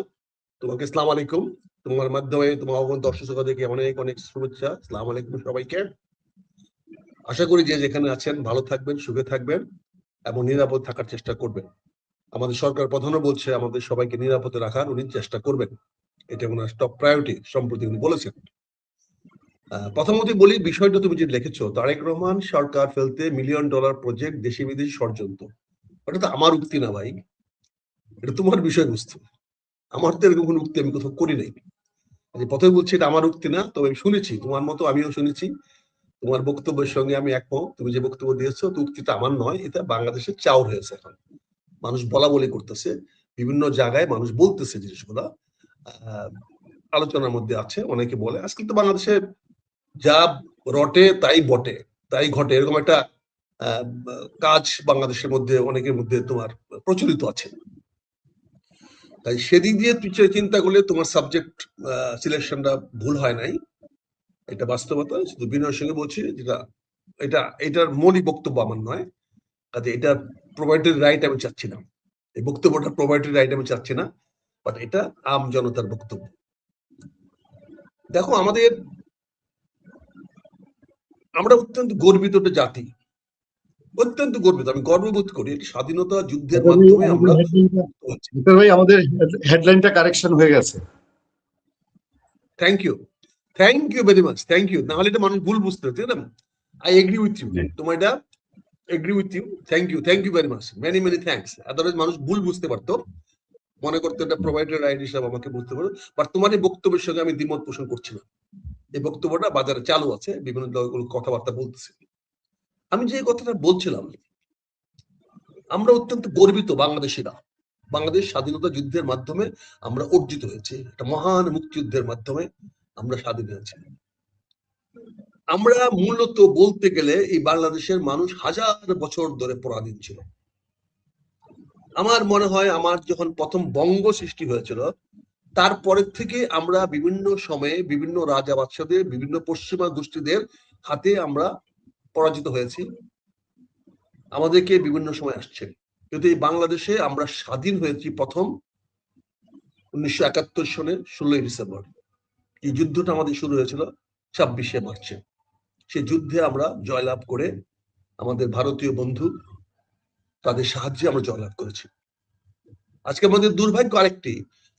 তোমাকে আসসালামু আলাইকুম। তোমার মাধ্যমে তোমার অগণ দর্শক শ্রোতাদেরকে অনেক অনেক শুভেচ্ছা। আসসালামু আলাইকুম সবাইকে। আশা করি যে যেখানে আছেন ভালো থাকবেন, সুখে থাকবেন এবং নিরাপদ থাকার চেষ্টা করবেন। আমাদের সরকার প্রধানও বলছে আমাদের সবাইকে নিরাপদে রাখার উনি চেষ্টা করবেন, এটা ওনার টপ প্রায়োরিটি সম্প্রতি উনি বলেছেন। প্রথমত বলি, বিষয়টা তুমি যে লিখেছো, তারেক রহমান সরকার ফেলতে $1 মিলিয়ন প্রজেক্ট দেশি বিদেশি ষড়যন্ত্র, ওটা তো আমার উক্তি না ভাই, এটা তোমার বিষয়বস্তু। আমার তো এরকম কোনো উক্তি আমি কোথাও করি নাই। প্রথমে বলছি এটা আমার উক্তি না, তবে আমি শুনেছি, তোমার মতো আমিও শুনেছি, তোমার বক্তব্যের সঙ্গে আমি একমত। তুমি যে বক্তব্য দিয়েছো, তো উক্তিটা আমার নয়, এটা বাংলাদেশের চাউর হয়েছে। এখন মানুষ বলা বলি করতেছে, বিভিন্ন জায়গায় মানুষ বলতেছে জিনিসগুলা, আলোচনার মধ্যে আছে। অনেকে বলে আজকে তো বাংলাদেশে যা রটে তাই বটে, তাই ঘটে, এরকম একটা কাজ বাংলাদেশের মধ্যে অনেকের মধ্যে তোমার প্রচলিত আছে। তাই সেদিক দিয়ে তুই চিন্তা করলে তোমার সাবজেক্ট সিলেকশনটা ভুল হয় নাই, এটা বাস্তবতা। শুধু বিনয়ের সঙ্গে বলছি, যেটা এটার মৌলিক বক্তব্য আমার নয়, কাজে এটা প্রোভাইডারি রাইট আমি চাচ্ছি না, এই বক্তব্যটা প্রোভাইডারি রাইট আমি চাচ্ছি না, বাট এটা আম জনতার বক্তব্য। দেখো, আমরা অত্যন্ত গর্বিত একটা জাতি, অত্যন্ত গর্বিত। আমি গর্ববোধ করি স্বাধীনতা যুদ্ধের মাধ্যমে আমরা। ভাই, আমাদের হেডলাইনটা কারেকশন হয়ে গেছে। Thank you very much, thank you. নাহলে এটা মানুষ ভুল বুঝতে হচ্ছে না। আই এগ্রি উইথ ইউ, তোমার এটা agree with you. Thank you very much, many thanks. Otherwise মানুষ ভুল বুঝতে পারতো, মনে করতো এটা প্রোভাইডার রাইট হিসাবে আমাকে বুঝতে পারো। বাট তোমার এই বক্তব্যের সঙ্গে আমি দ্বিমত পোষণ করছি না। এই বক্তব্যটা বাজারে চালু আছে, বিভিন্ন দলগুলো কথাবার্তা বলতেছে। আমি যে কথাটা বলছিলাম, আমরা অত্যন্ত গর্বিত বাংলাদেশিরা। বাংলাদেশ স্বাধীনতা যুদ্ধের মাধ্যমে আমরা অর্জিত হয়েছে, একটা মহান মুক্তিযুদ্ধের মাধ্যমে আমরা স্বাধীন হয়েছি। আমরা মূলত বলতে গেলে এই বাংলাদেশের মানুষ হাজার বছর ধরে পরাধীন ছিল। আমার মনে হয় আমার যখন প্রথম বঙ্গ সৃষ্টি হয়েছিল, তারপরের থেকে আমরা বিভিন্ন সময়ে বিভিন্ন রাজা বাদশাদের, বিভিন্ন পশ্চিমা গোষ্ঠীদের হাতে আমরা পরাজিত হয়েছি, আমাদেরকে বিভিন্ন সময় আসছে। কিন্তু এই বাংলাদেশে আমরা স্বাধীন হয়েছি প্রথম 1971 সনের 16 ডিসেম্বর। এই যুদ্ধটা আমাদের শুরু হয়েছিল 26শে মার্চে। সেই যুদ্ধে আমরা জয়লাভ করে, আমাদের ভারতীয় বন্ধু তাদের সাহায্যে আমরা জয়লাভ করেছি। আজকে আমাদের দুর্ভাগ্য আরেকটি,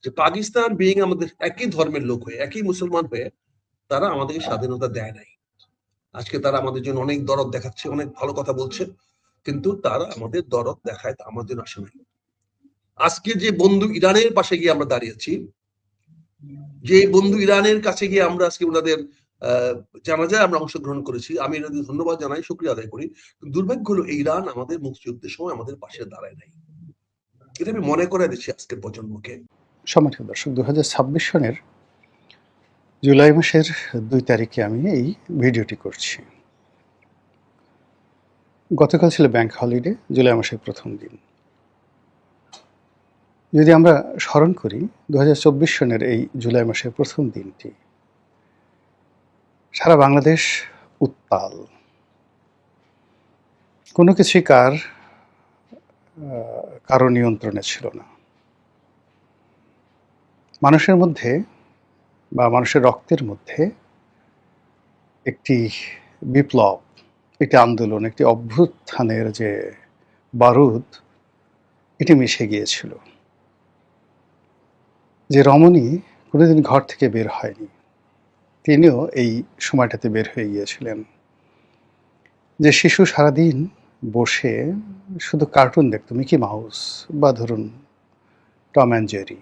যে পাকিস্তান বিইং আমাদের একই ধর্মের লোক হয়ে, একই মুসলমান হয়ে, তারা আমাদেরকে স্বাধীনতা দেয় নাই। আজকে তারা আমাদের জন্য অনেক দরদ দেখাচ্ছে, অনেক ভালো কথা বলছে, কিন্তু তারা আমাদের দরদ দেখায় আমার জন্য আসে নাই। আজকে যে বন্ধু ইরানের পাশে গিয়ে আমরা দাঁড়িয়েছি, যে বন্ধু ইরানের কাছে গিয়ে আমরা আজকে ওনাদের জানাজায় আমরা অংশগ্রহণ করেছি, আমি এনাদের ধন্যবাদ জানাই, শুকরিয়া আদায় করি। দুর্ভাগ্য হলো ইরান আমাদের মুক্তিযুদ্ধের সময় আমাদের পাশে দাঁড়ায় নাই। এটা আমি মনে করে দিচ্ছি আজকের প্রজন্মকে। সম্মানিত দর্শক, 2026 সনের জুলাই মাসের 2 তারিখে আমি এই ভিডিওটি করছি। গতকাল ছিল ব্যাংক হলিডে, জুলাই মাসের প্রথম দিন। যদি আমরা স্মরণ করি 2024 সনের এই জুলাই মাসের প্রথম দিনটি, সারা বাংলাদেশ উত্তাল, কোনো কিছুই কারো নিয়ন্ত্রণে ছিল না। মানুষের মধ্যে বা মানুষের রক্তের মধ্যে একটি বিপ্লব, একটি আন্দোলন, একটি অভ্যুত্থানের যে বারুদ, এটি মিশে গিয়েছিল। যে রমণী কোনোদিন ঘর থেকে বের হয়নি, তিনিও এই সময়টাতে বের হয়ে গিয়েছিলেন। যে শিশু সারাদিন বসে শুধু কার্টুন দেখতো, মিকি মাউস বা ধরুন টম অ্যান্ড জেরি,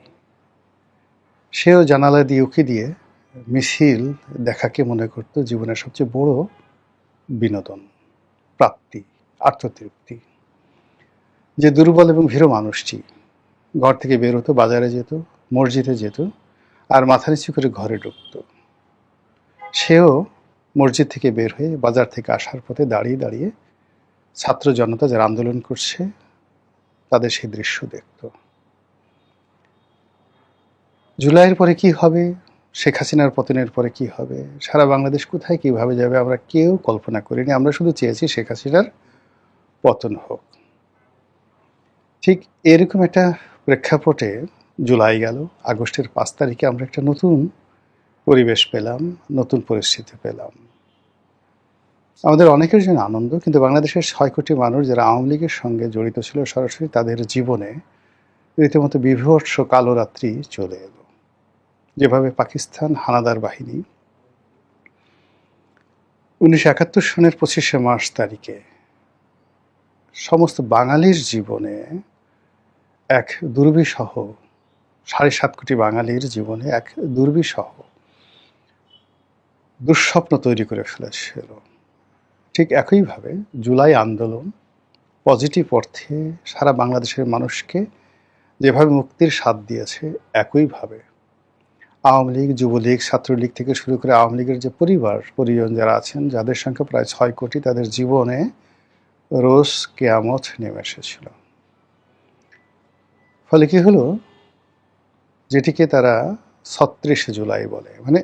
সেও জানালা দিয়ে উঁকি দিয়ে মিছিল দেখাকে মনে করতো জীবনের সবচেয়ে বড় বিনোদন, প্রাপ্তি, আত্মতৃপ্তি। যে দুর্বল এবং ভীরু মানুষটি ঘর থেকে বের হতো, বাজারে যেত, মসজিদে যেত, আর মাথা নিচু করে ঘরে ঢুকতো, সেও মসজিদ থেকে বের হয়ে বাজার থেকে আসার পথে দাঁড়িয়ে দাঁড়িয়ে ছাত্র জনতা যারা আন্দোলন করছে তাদের সেই দৃশ্য দেখত। জুলাইয়ের পরে কি হবে, শেখ হাসিনার পতনের পরে কি হবে, সারা বাংলাদেশ কোথায় কিভাবে যাবে, আমরা কেউ কল্পনা করিনি। আমরা শুধু চেয়েছি শেখ হাসিনার পতন হোক। ঠিক এরকম একটা প্রেক্ষাপটে জুলাই গেল, আগস্টের 5 তারিখে আমরা একটা নতুন পরিবেশ পেলাম, নতুন পরিস্থিতি পেলাম। আমাদের অনেকের জন্য আনন্দ, কিন্তু বাংলাদেশের 6 কোটি মানুষ যারা আওয়ামী লীগের সঙ্গে জড়িত ছিল সরাসরি, তাদের জীবনে রীতিমতো বিভৎস কালো রাত্রি চলে এলো। যেভাবে পাকিস্তান হানাদার বাহিনী 1971 সনের 25শে মার্চ তারিখে সমস্ত বাঙালির জীবনে এক দুর্বিষহ, 7.5 কোটি বাঙালির জীবনে এক দুর্বিষহ দুঃস্বপ্ন তৈরি করে ফেলেছিল, ঠিক একইভাবে জুলাই আন্দোলন পজিটিভ অর্থে সারা বাংলাদেশের মানুষকে যেভাবে মুক্তির স্বাদ দিয়েছে, একইভাবে আওয়ামী লীগ, যুবলীগ, ছাত্রলীগ থেকে শুরু করে আওয়ামী লীগের যে পরিজন যারা আছেন, যাদের সংখ্যা প্রায় 6 কোটি, তাদের জীবনে রোজ কেয়ামত নেমে এসেছিল। ফলে কি হলো, যেটিকে তারা 36শে জুলাই বলে, মানে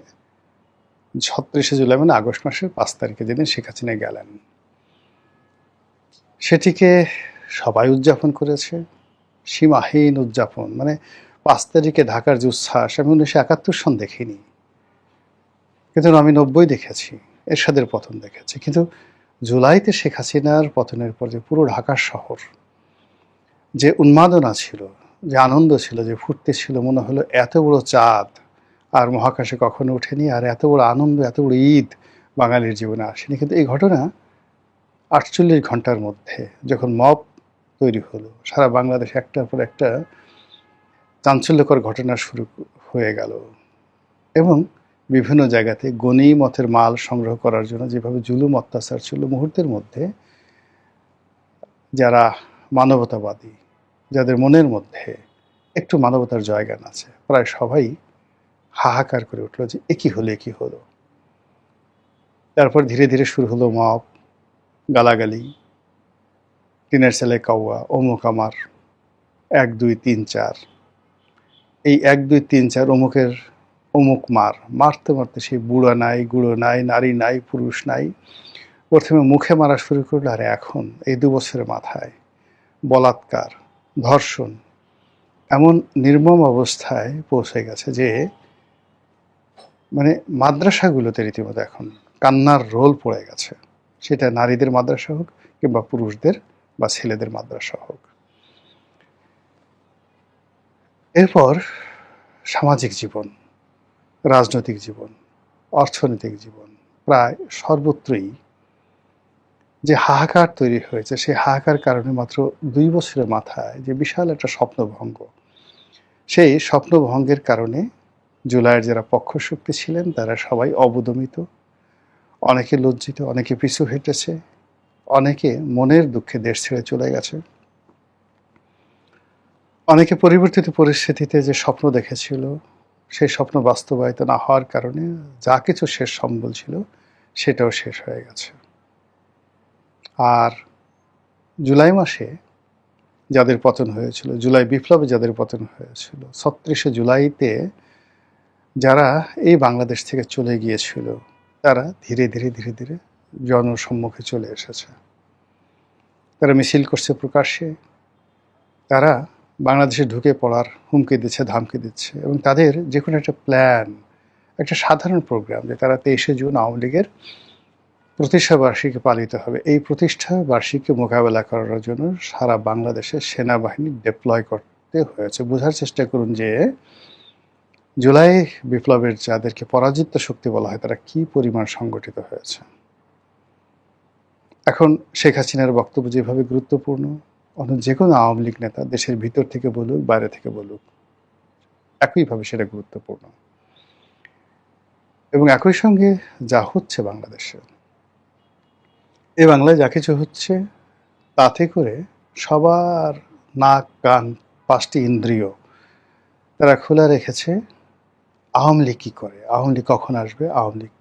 36শে জুলাই মানে আগস্ট মাসের 5 তারিখে যেদিন শেখ হাসিনা গেলেন, সেটিকে সবাই উদযাপন করেছে, সীমাহীন উদযাপন। মানে 5 তারিখে ঢাকার যে উচ্ছ্বাস আমি 1971 সন দেখিনি, কিন্তু আমি 90 দেখেছি, এরশাদের পতন দেখেছি। কিন্তু জুলাইতে শেখ হাসিনার পতনের পর যে পুরো ঢাকা শহর যে উন্মাদনা ছিল, যে আনন্দ ছিল, যে ফুর্তি ছিল, মনে হলো এত বড় চাঁদ আর মহাকাশে কখনো ওঠেনি, আর এত বড় আনন্দ, এত বড় ঈদ বাঙালির জীবনে আসেনি। কিন্তু এই ঘটনা 48 ঘন্টার মধ্যে যখন মব তৈরি হলো, সারা বাংলাদেশে একটার পর একটা চাঞ্চল্যকর ঘটনা শুরু হয়ে গেল, এবং বিভিন্ন জায়গাতে গনিমতের মাল সংগ্রহ করার জন্য যেভাবে জুলুম অত্যাচার ছিল, মুহূর্তের মধ্যে যারা মানবতাবাদী, যাদের মনের মধ্যে একটু মানবতার জায়গান আছে, প্রায় সবাই হাহাকার করে উঠলো যে একই হলো, একই হলো। তারপর ধীরে ধীরে শুরু হলো মব, গালাগালি, টিনের ছেলে কাউয়া, অমুক আমার, 1 2 3 4, এই 1 2 3 4 অমুকের অমুক মারতে মারতে সেই বুড়া নাই, গুঁড়ো নাই, নারী নাই, পুরুষ নাই। প্রথমে মুখে মারা শুরু করলো, আর এখন এই 2 বছরের মাথায় বলাৎকার, ধর্ষণ এমন নির্মম অবস্থায় পৌঁছে গেছে যে মানে মাদ্রাসাগুলোতে রীতিমতো এখন কান্নার রোল পড়ে গেছে, সেটা নারীদের মাদ্রাসা হোক কিংবা পুরুষদের বা ছেলেদের মাদ্রাসা হোক। এরপর সামাজিক জীবন, রাজনৈতিক জীবন, অর্থনৈতিক জীবন, প্রায় সর্বত্রই যে হাহাকার তৈরি হয়েছে, সেই হাহাকার কারণে মাত্র 2 বছরের মাথায় যে বিশাল একটা স্বপ্নভঙ্গ, সেই স্বপ্নভঙ্গের কারণে জুলাইয়ের যারা পক্ষশক্তি ছিলেন তারা সবাই অবদমিত, অনেকে লজ্জিত, অনেকে পিছু হেঁটেছে, অনেকে মনের দুঃখে দেশ ছেড়ে চলে গেছে, অনেকে পরিবর্তিত পরিস্থিতিতে যে স্বপ্ন দেখেছিল সেই স্বপ্ন বাস্তবায়িত না হওয়ার কারণে যা কিছু শেষ সম্বল ছিল সেটাও শেষ হয়ে গেছে। আর জুলাই মাসে যাদের পতন হয়েছিল, জুলাই বিপ্লবে যাদের পতন হয়েছিল, 36শে জুলাইতে যারা এই বাংলাদেশ থেকে চলে গিয়েছিল, তারা ধীরে ধীরে ধীরে ধীরে জনসম্মুখে চলে এসেছে। তারা মিছিল করছে প্রকাশ্যে, তারা বাংলাদেশে ঢুকে পড়ার হুমকি দিচ্ছে, ধামকি দিচ্ছে, এবং তাদের যে কোনো একটা প্ল্যান, একটা সাধারণ প্রোগ্রাম যে তারা 23শে জুন আওয়ামী লীগের প্রতিষ্ঠা বার্ষিকী পালিত হবে। এই প্রতিষ্ঠা বার্ষিকী মোকাবেলা করার জন্য সারা বাংলাদেশে সেনাবাহিনী ডিপ্লয় করতে হয়েছে। বোঝার চেষ্টা করুন যে জুলাই বিপ্লবের যাদেরকে পরাজিত শক্তি বলা হয় তারা কি পরিমাণ সংগঠিত হয়েছে। এখন শেখ হাসিনার বক্তব্য যেভাবে গুরুত্বপূর্ণ, অন্য যে কোনো আওয়ামী লীগ নেতা দেশের ভিতর থেকে বলুক বাইরে থেকে বলুক একইভাবে সেটা গুরুত্বপূর্ণ। এবং একই সঙ্গে যা হচ্ছে বাংলাদেশে, এই বাংলায় যা কিছু হচ্ছে তাতে করে সবার নাক কান 5টি ইন্দ্রিয় তারা খোলা রেখেছে। আওয়ামী লীগ কী করে, আওয়ামী লীগ কখন আসবে, আওয়ামী লীগ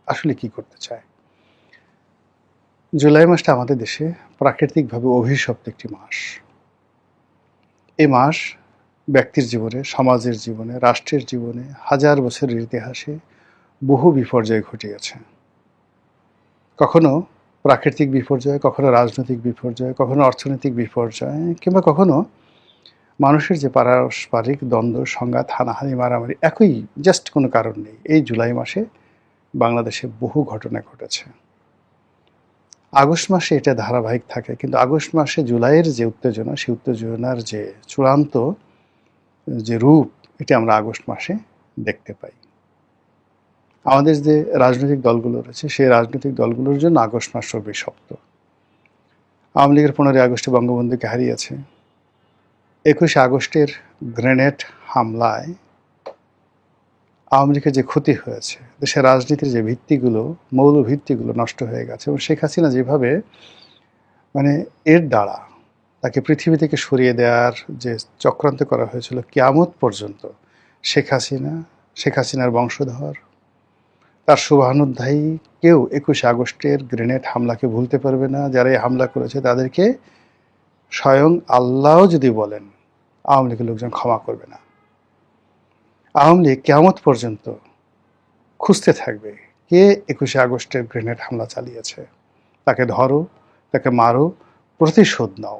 আসলে কি করতে চায়। জুলাই মাসটা আমাদের দেশে প্রাকৃতিকভাবে অভিশপ্ত একটি মাস। এই মাস ব্যক্তির জীবনে, সমাজের জীবনে, রাষ্ট্রের জীবনে হাজার বছরের ইতিহাসে বহু বিপর্যয় ঘটিয়েছে। কখনো প্রাকৃতিক বিপর্যয়, কখনো রাজনৈতিক বিপর্যয়, কখনো অর্থনৈতিক বিপর্যয়, কিংবা কখনো মানুষের যে পারস্পরিক দ্বন্দ্ব, সংঘাত, হানাহানি, মারামারি, একই জাস্ট কোনো কারণ নেই। এই জুলাই মাসে বাংলাদেশে বহু ঘটনা ঘটেছে। আগস্ট মাসে এটা ধারাবাহিক থাকে, কিন্তু আগস্ট মাসে জুলাইয়ের যে উত্তেজনা, সেই উত্তেজনার যে চূড়ান্ত যে রূপ, এটা আমরা আগস্ট মাসে দেখতে পাই। আমাদের যে রাজনৈতিক দলগুলো রয়েছে সেই রাজনৈতিক দলগুলোর জন্য আগস্ট মাস অভিশপ্ত। আওয়ামী লীগের 15ই আগস্টে বঙ্গবন্ধুকে হারিয়েছে। 21শে আগস্টের গ্রেনেড হামলায় আওয়ামী লীগের যে ক্ষতি হয়েছে, দেশের রাজনীতির যে ভিত্তিগুলো, মৌল ভিত্তিগুলো নষ্ট হয়ে গেছে। এবং শেখ হাসিনা যেভাবে এর দ্বারা তাকে পৃথিবী থেকে সরিয়ে দেওয়ার যে চক্রান্ত করা হয়েছিল কিয়ামত পর্যন্ত, শেখ হাসিনার বংশধর, তার শুভানুধ্যায়ী কেউ 21শে আগস্টের গ্রেনেড হামলাকে ভুলতে পারবে না। যারা এই হামলা করেছে তাদেরকে স্বয়ং আল্লাহ যদি বলেন, আওয়ামী লীগের লোকজন ক্ষমা করবে না। আওয়ামী লীগ কিয়ামত পর্যন্ত খুঁজতে থাকবে কে 21শে আগস্টের গ্রেনেড হামলা চালিয়েছে, তাকে ধরো, তাকে মারো, প্রতিশোধ নাও।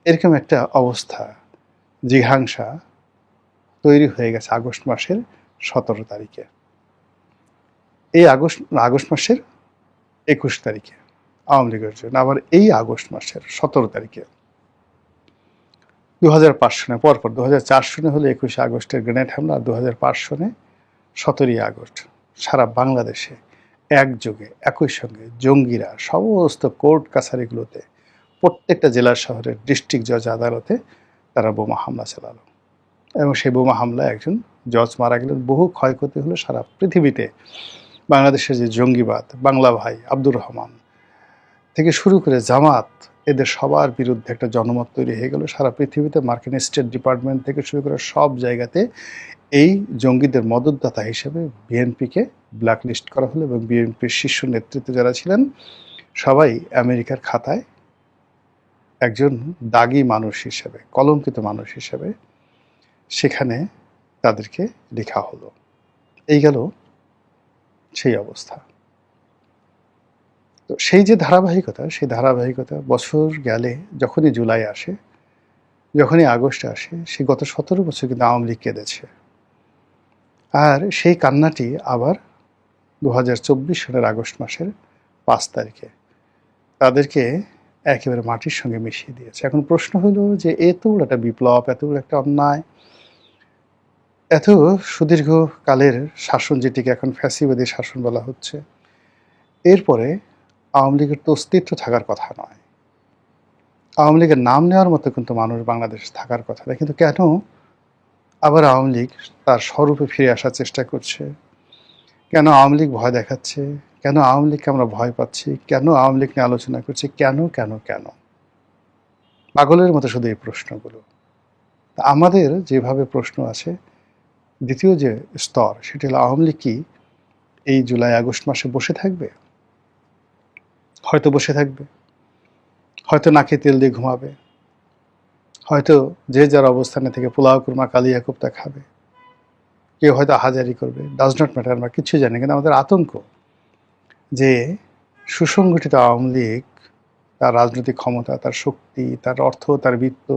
এরকম একটা অবস্থা, জিঘাংসা তৈরি হয়ে গেছে আগস্ট মাসের 17 তারিখে। এই আগস্ট মাসের 21 তারিখে আওয়ামী লীগের জন্য। আবার এই আগস্ট মাসের 17 তারিখে 2005 সনে, পরপর 2004 সনে হলো 21শে আগস্টের গ্রেনেড হামলা, আর 2005 সনে 17ই আগস্ট সারা বাংলাদেশে একযোগে একই সঙ্গে জঙ্গিরা সমস্ত কোর্ট কাছারিগুলোতে, প্রত্যেকটা জেলা শহরের ডিস্ট্রিক্ট জজ আদালতে তারা বোমা হামলা চালালো। এবং সেই বোমা হামলায় একজন জজ মারা গেলেন, বহু ক্ষয়ক্ষতি হলো সারা পৃথিবীতে। বাংলাদেশের যে জঙ্গিবাদ, বাংলা ভাই, আব্দুর রহমান থেকে শুরু করে জামাত, এদের সবার বিরুদ্ধে একটা জনমত তৈরি হয়ে গেল সারা পৃথিবীতে। মার্কিন স্টেট ডিপার্টমেন্ট থেকে শুরু করে সব জায়গাতে এই জঙ্গিদের মদতদাতা হিসেবে বিএনপিকে ব্ল্যাকলিস্ট করা হলো। এবং বিএনপির শীর্ষ নেতৃত্বে যারা ছিলেন সবাই আমেরিকার খাতায় একজন দাগী মানুষ হিসেবে, কলঙ্কিত মানুষ হিসেবে সেখানে তাদেরকে লেখা হলো। এই গেল সেই অবস্থা। তো সেই যে ধারাবাহিকতা, সেই ধারাবাহিকতা বছর গেলে যখনই জুলাই আসে, যখনই আগস্ট আসে, সে গত 17 বছর কিন্তু আওয়ামী লীগ কেঁদেছে। আর সেই কান্নাটি আবার 2024 সালের আগস্ট মাসের 5 তারিখে তাদেরকে একেবারে মাটির সঙ্গে মিশিয়ে দিয়েছে। এখন প্রশ্ন হলো যে এত বড় একটা বিপ্লব, এত বড় একটা অন্যায়, এত সুদীর্ঘকালের শাসন, যেটিকে এখন ফ্যাসিবাদী শাসন বলা হচ্ছে, এরপরে আওয়ামী লীগের তো অস্তিত্ব থাকার কথা নয়, আওয়ামী লীগের নাম নেওয়ার মতো কিন্তু মানুষ বাংলাদেশে থাকার কথা না। কিন্তু কেন আবার আওয়ামী লীগ তার স্বরূপে ফিরে আসার চেষ্টা করছে? কেন আওয়ামী লীগ ভয় দেখাচ্ছে? কেন আওয়ামী লীগকে আমরা ভয় পাচ্ছি? কেন আওয়ামী লীগ নিয়ে আলোচনা করছি? কেন কেন কেন? পাগলের মতো শুধু এই প্রশ্নগুলো। আমাদের যেভাবে প্রশ্ন আছে, দ্বিতীয় যে স্তর, সেটি হলো আওয়ামী লীগ কি এই জুলাই আগস্ট মাসে বসে থাকবে? হয়তো বসে থাকবে, হয়তো নাকে তেল দিয়ে ঘুমাবে, হয়তো যে যার অবস্থানে থেকে পোলাও কুরমা কালিয়া কোপ্তা খাবে, কেউ হয়তো হাজারি করবে, ডাজ নট ম্যাটার, আমরা কিচ্ছু জানি। কিন্তু আমাদের আতঙ্ক যে সুসংগঠিত আওয়ামী লীগ তার রাজনৈতিক ক্ষমতা, তার শক্তি, তার অর্থ, তার বিত্ত,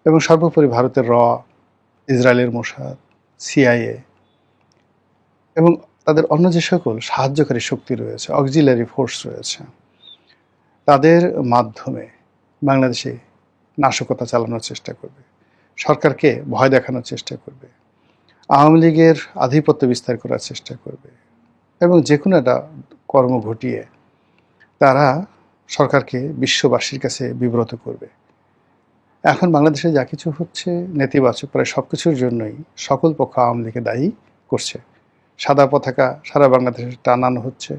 এবং সর্বোপরি ভারতের ইসরায়েলের মোসাদ, সিআইএ এবং তাদের অন্য যে সকল সাহায্যকারী শক্তি রয়েছে, অক্সিলারি ফোর্স রয়েছে, তাদের মাধ্যমে বাংলাদেশে নাশকতা চালানোর চেষ্টা করবে, সরকারকে ভয় দেখানোর চেষ্টা করবে, আওয়ামী লীগের আধিপত্য বিস্তার করার চেষ্টা করবে এবং যে কোনো একটা কর্ম ঘটিয়ে তারা সরকারকে বিশ্ববাসীর কাছে বিব্রত করবে। এখন বাংলাদেশে যা কিছু হচ্ছে নেতিবাচক, প্রায় সব কিছুর জন্যই সকল পক্ষ আওয়ামী লীগকে দায়ী করছে। সাদা পতাকা সারা বাংলাদেশে টানানো হচ্ছে,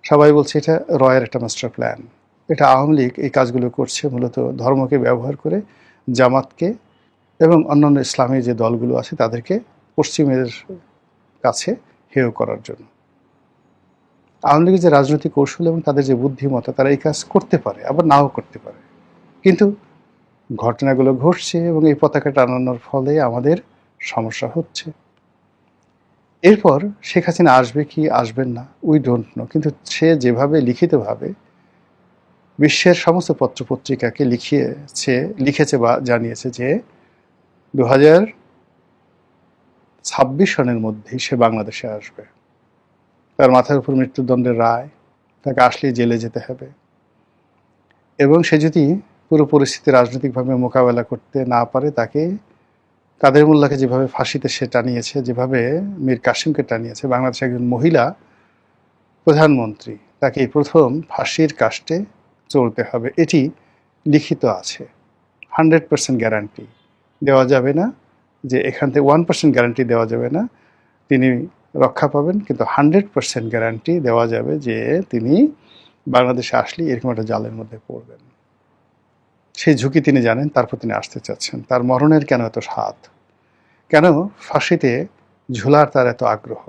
সবাই বলছে এটা রয়ের একটা মাস্টার প্ল্যান। এটা আওয়ামী লীগ এই কাজগুলো করছে মূলত ধর্মকে ব্যবহার করে, জামাতকে এবং অন্যান্য ইসলামী যে দলগুলো আছে তাদেরকে পশ্চিমের কাছে হেয় করার জন্য। আওয়ামী লীগের যে রাজনৈতিক কৌশল এবং তাদের যে বুদ্ধিমত্তা, তারা এই কাজ করতে পারে, আবার নাও করতে পারে, কিন্তু ঘটনাগুলো ঘটছে এবং এই পতাকা টানানোর ফলে আমাদের সমস্যা হচ্ছে। এরপর শেখ হাসিনা আসবে কি আসবেন না উই ডোন্ট নো, কিন্তু সে যেভাবে লিখিতভাবে বিশ্বের সমস্ত পত্রপত্রিকাকে লিখেছে বা জানিয়েছে যে 2026 সনের মধ্যেই সে বাংলাদেশে আসবে, তার মাথার উপর মৃত্যুদণ্ডের রায়, তাকে আসলেই জেলে যেতে হবে, এবং সে যদি পুরো পরিস্থিতি রাজনৈতিকভাবে মোকাবেলা করতে না পারে তাকে কাদের মোল্লাকে যেভাবে ফাঁসিতে সে টানিয়েছে, যেভাবে মীর কাসিমকে টানিয়েছে, বাংলাদেশের একজন মহিলা প্রধানমন্ত্রী, তাকে প্রথম ফাঁসির কাস্টে চলতে হবে। এটি লিখিত আছে, 100% গ্যারান্টি দেওয়া যাবে না, যে এখান থেকে 1% গ্যারান্টি দেওয়া যাবে না তিনি রক্ষা পাবেন, কিন্তু 100% গ্যারান্টি দেওয়া যাবে যে তিনি বাংলাদেশে আসলে এরকম একটা জালের মধ্যে পড়বেন। সেই ঝুঁকি তিনি জানেন, তারপর তিনি আসতে চাচ্ছেন। তার মরণের কেন এত স্বাদ, কেন ফাঁসিতে ঝুলার তার এত আগ্রহ?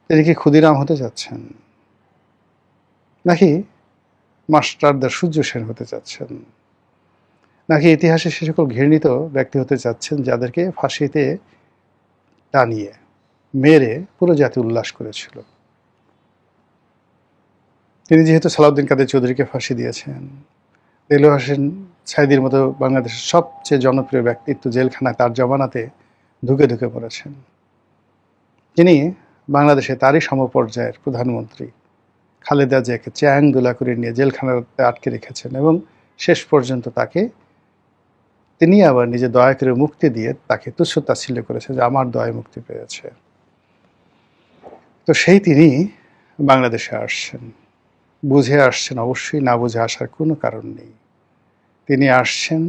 তিনি কি ক্ষুদিরাম হতে চাচ্ছেন, নাকি মাস্টারদার সূর্য সেন হতে চাচ্ছেন, নাকি ইতিহাসে সে সকল ঘৃণিত ব্যক্তি হতে চাচ্ছেন যাদেরকে ফাঁসিতে টানিয়ে মেরে পুরো জাতি উল্লাস করেছিল? তিনি যেহেতু সালাউদ্দিন কাদের চৌধুরীকে ফাঁসি দিয়েছেন, দেলোয়ার হোসেন সাঈদীর মতো বাংলাদেশের সবচেয়ে জনপ্রিয় ব্যক্তিত্ব জেলখানায় তার জমানাতে ঢুকে ঢুকে পড়েছেন, তিনি বাংলাদেশে তারই সমপর্যায়ের প্রধানমন্ত্রী খালেদা জিয়াকে চ্যাং দোলা করে নিয়ে জেলখানাতে আটকে রেখেছেন এবং শেষ পর্যন্ত তাকে তিনি আবার নিজে দয়া করে মুক্তি দিয়ে তাকে তুচ্ছ তাচ্ছিল্য করেছে যে আমার দয়ায় মুক্তি পেয়েছে। তো সেই তিনি বাংলাদেশে আসছেন, বুঝে আসছেন, অবশ্যই না বুঝে আসার কোনো কারণ নেই। তিনি আসছেন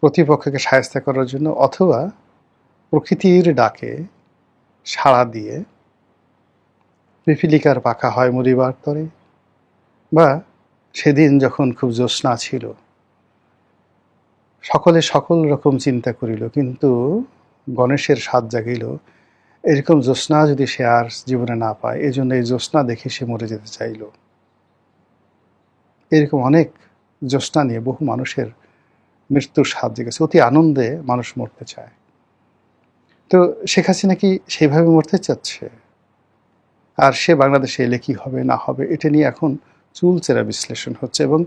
প্রতিপক্ষকে শায়েস্তা করার জন্য, অথবা প্রকৃতির ডাকে সাড়া দিয়ে পিপিলিকার পাখা হয় মরিবার তরে, বা সেদিন যখন খুব জ্যোৎস্না ছিল, সকলে সকল রকম চিন্তা করিল কিন্তু গণেশের স্বাদ জাগিল, এরকম জ্যোৎস্না যদি সে আর জীবনে না পায়, এই জন্য এই জ্যোৎস্না দেখে সে মরে যেতে চাইল। এরকম অনেক জ্যোৎস্না নিয়ে বহু মানুষের মৃত্যুর স্বাদ জেগেছে, অতি আনন্দে মানুষ মরতে চায়। তো শেখ হাসিনা কি সেইভাবে মরতে চাচ্ছে? আর সে বাংলাদেশে এলে কি হবে না হবে এটা নিয়ে এখন চুলচেরা বিশ্লেষণ হচ্ছে, এবং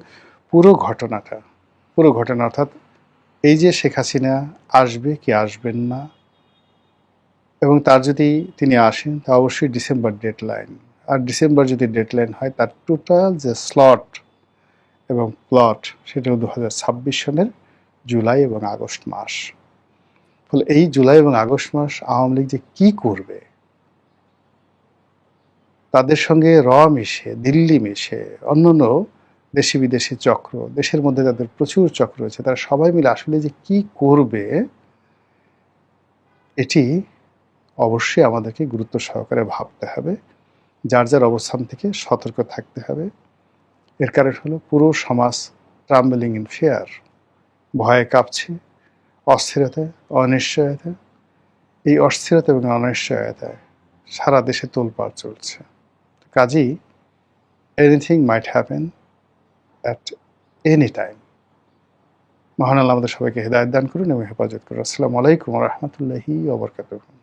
পুরো ঘটনা অর্থাৎ এই যে শেখ হাসিনা আসবে কি আসবেন না, এবং তার যদি তিনি আসেন তা অবশ্যই ডিসেম্বর ডেডলাইন, আর ডিসেম্বর যদি ডেডলাইন হয় তার টোটাল যে স্লট এবং প্লট সেটা 2026 সনের জুলাই এবং আগস্ট মাস। ফলে এই জুলাই এবং আগস্ট মাস আওয়ামী লীগ যে কী করবে, তাদের সঙ্গে মিশে, দিল্লি মিশে, অন্যান্য দেশি বিদেশি চক্র, দেশের মধ্যে তাদের প্রচুর চক্র রয়েছে, তারা সবাই মিলে আসলে যে কি করবে এটি অবশ্যই আমাদেরকে গুরুত্ব সহকারে ভাবতে হবে, যার যার অবস্থান থেকে সতর্ক থাকতে হবে। এর কারণ হলো পুরো সমাজ ট্রাম্বলিং ইন ফিয়ার, ভয়ে কাঁপছে, অস্থিরতায়, অনিশ্চয়তা, এই অস্থিরতা এবং অনিশ্চয়তায় সারা দেশে তোলপাড় চলছে। কাজেই anything might happen at any time. মহান আল্লাহ আমাদের সবাইকে হেদায়েত দান করুন এবং হেফাজত করুন। আসসালামু আলাইকুম ওয়া রাহমাতুল্লাহি ওয়া বারাকাতুহু।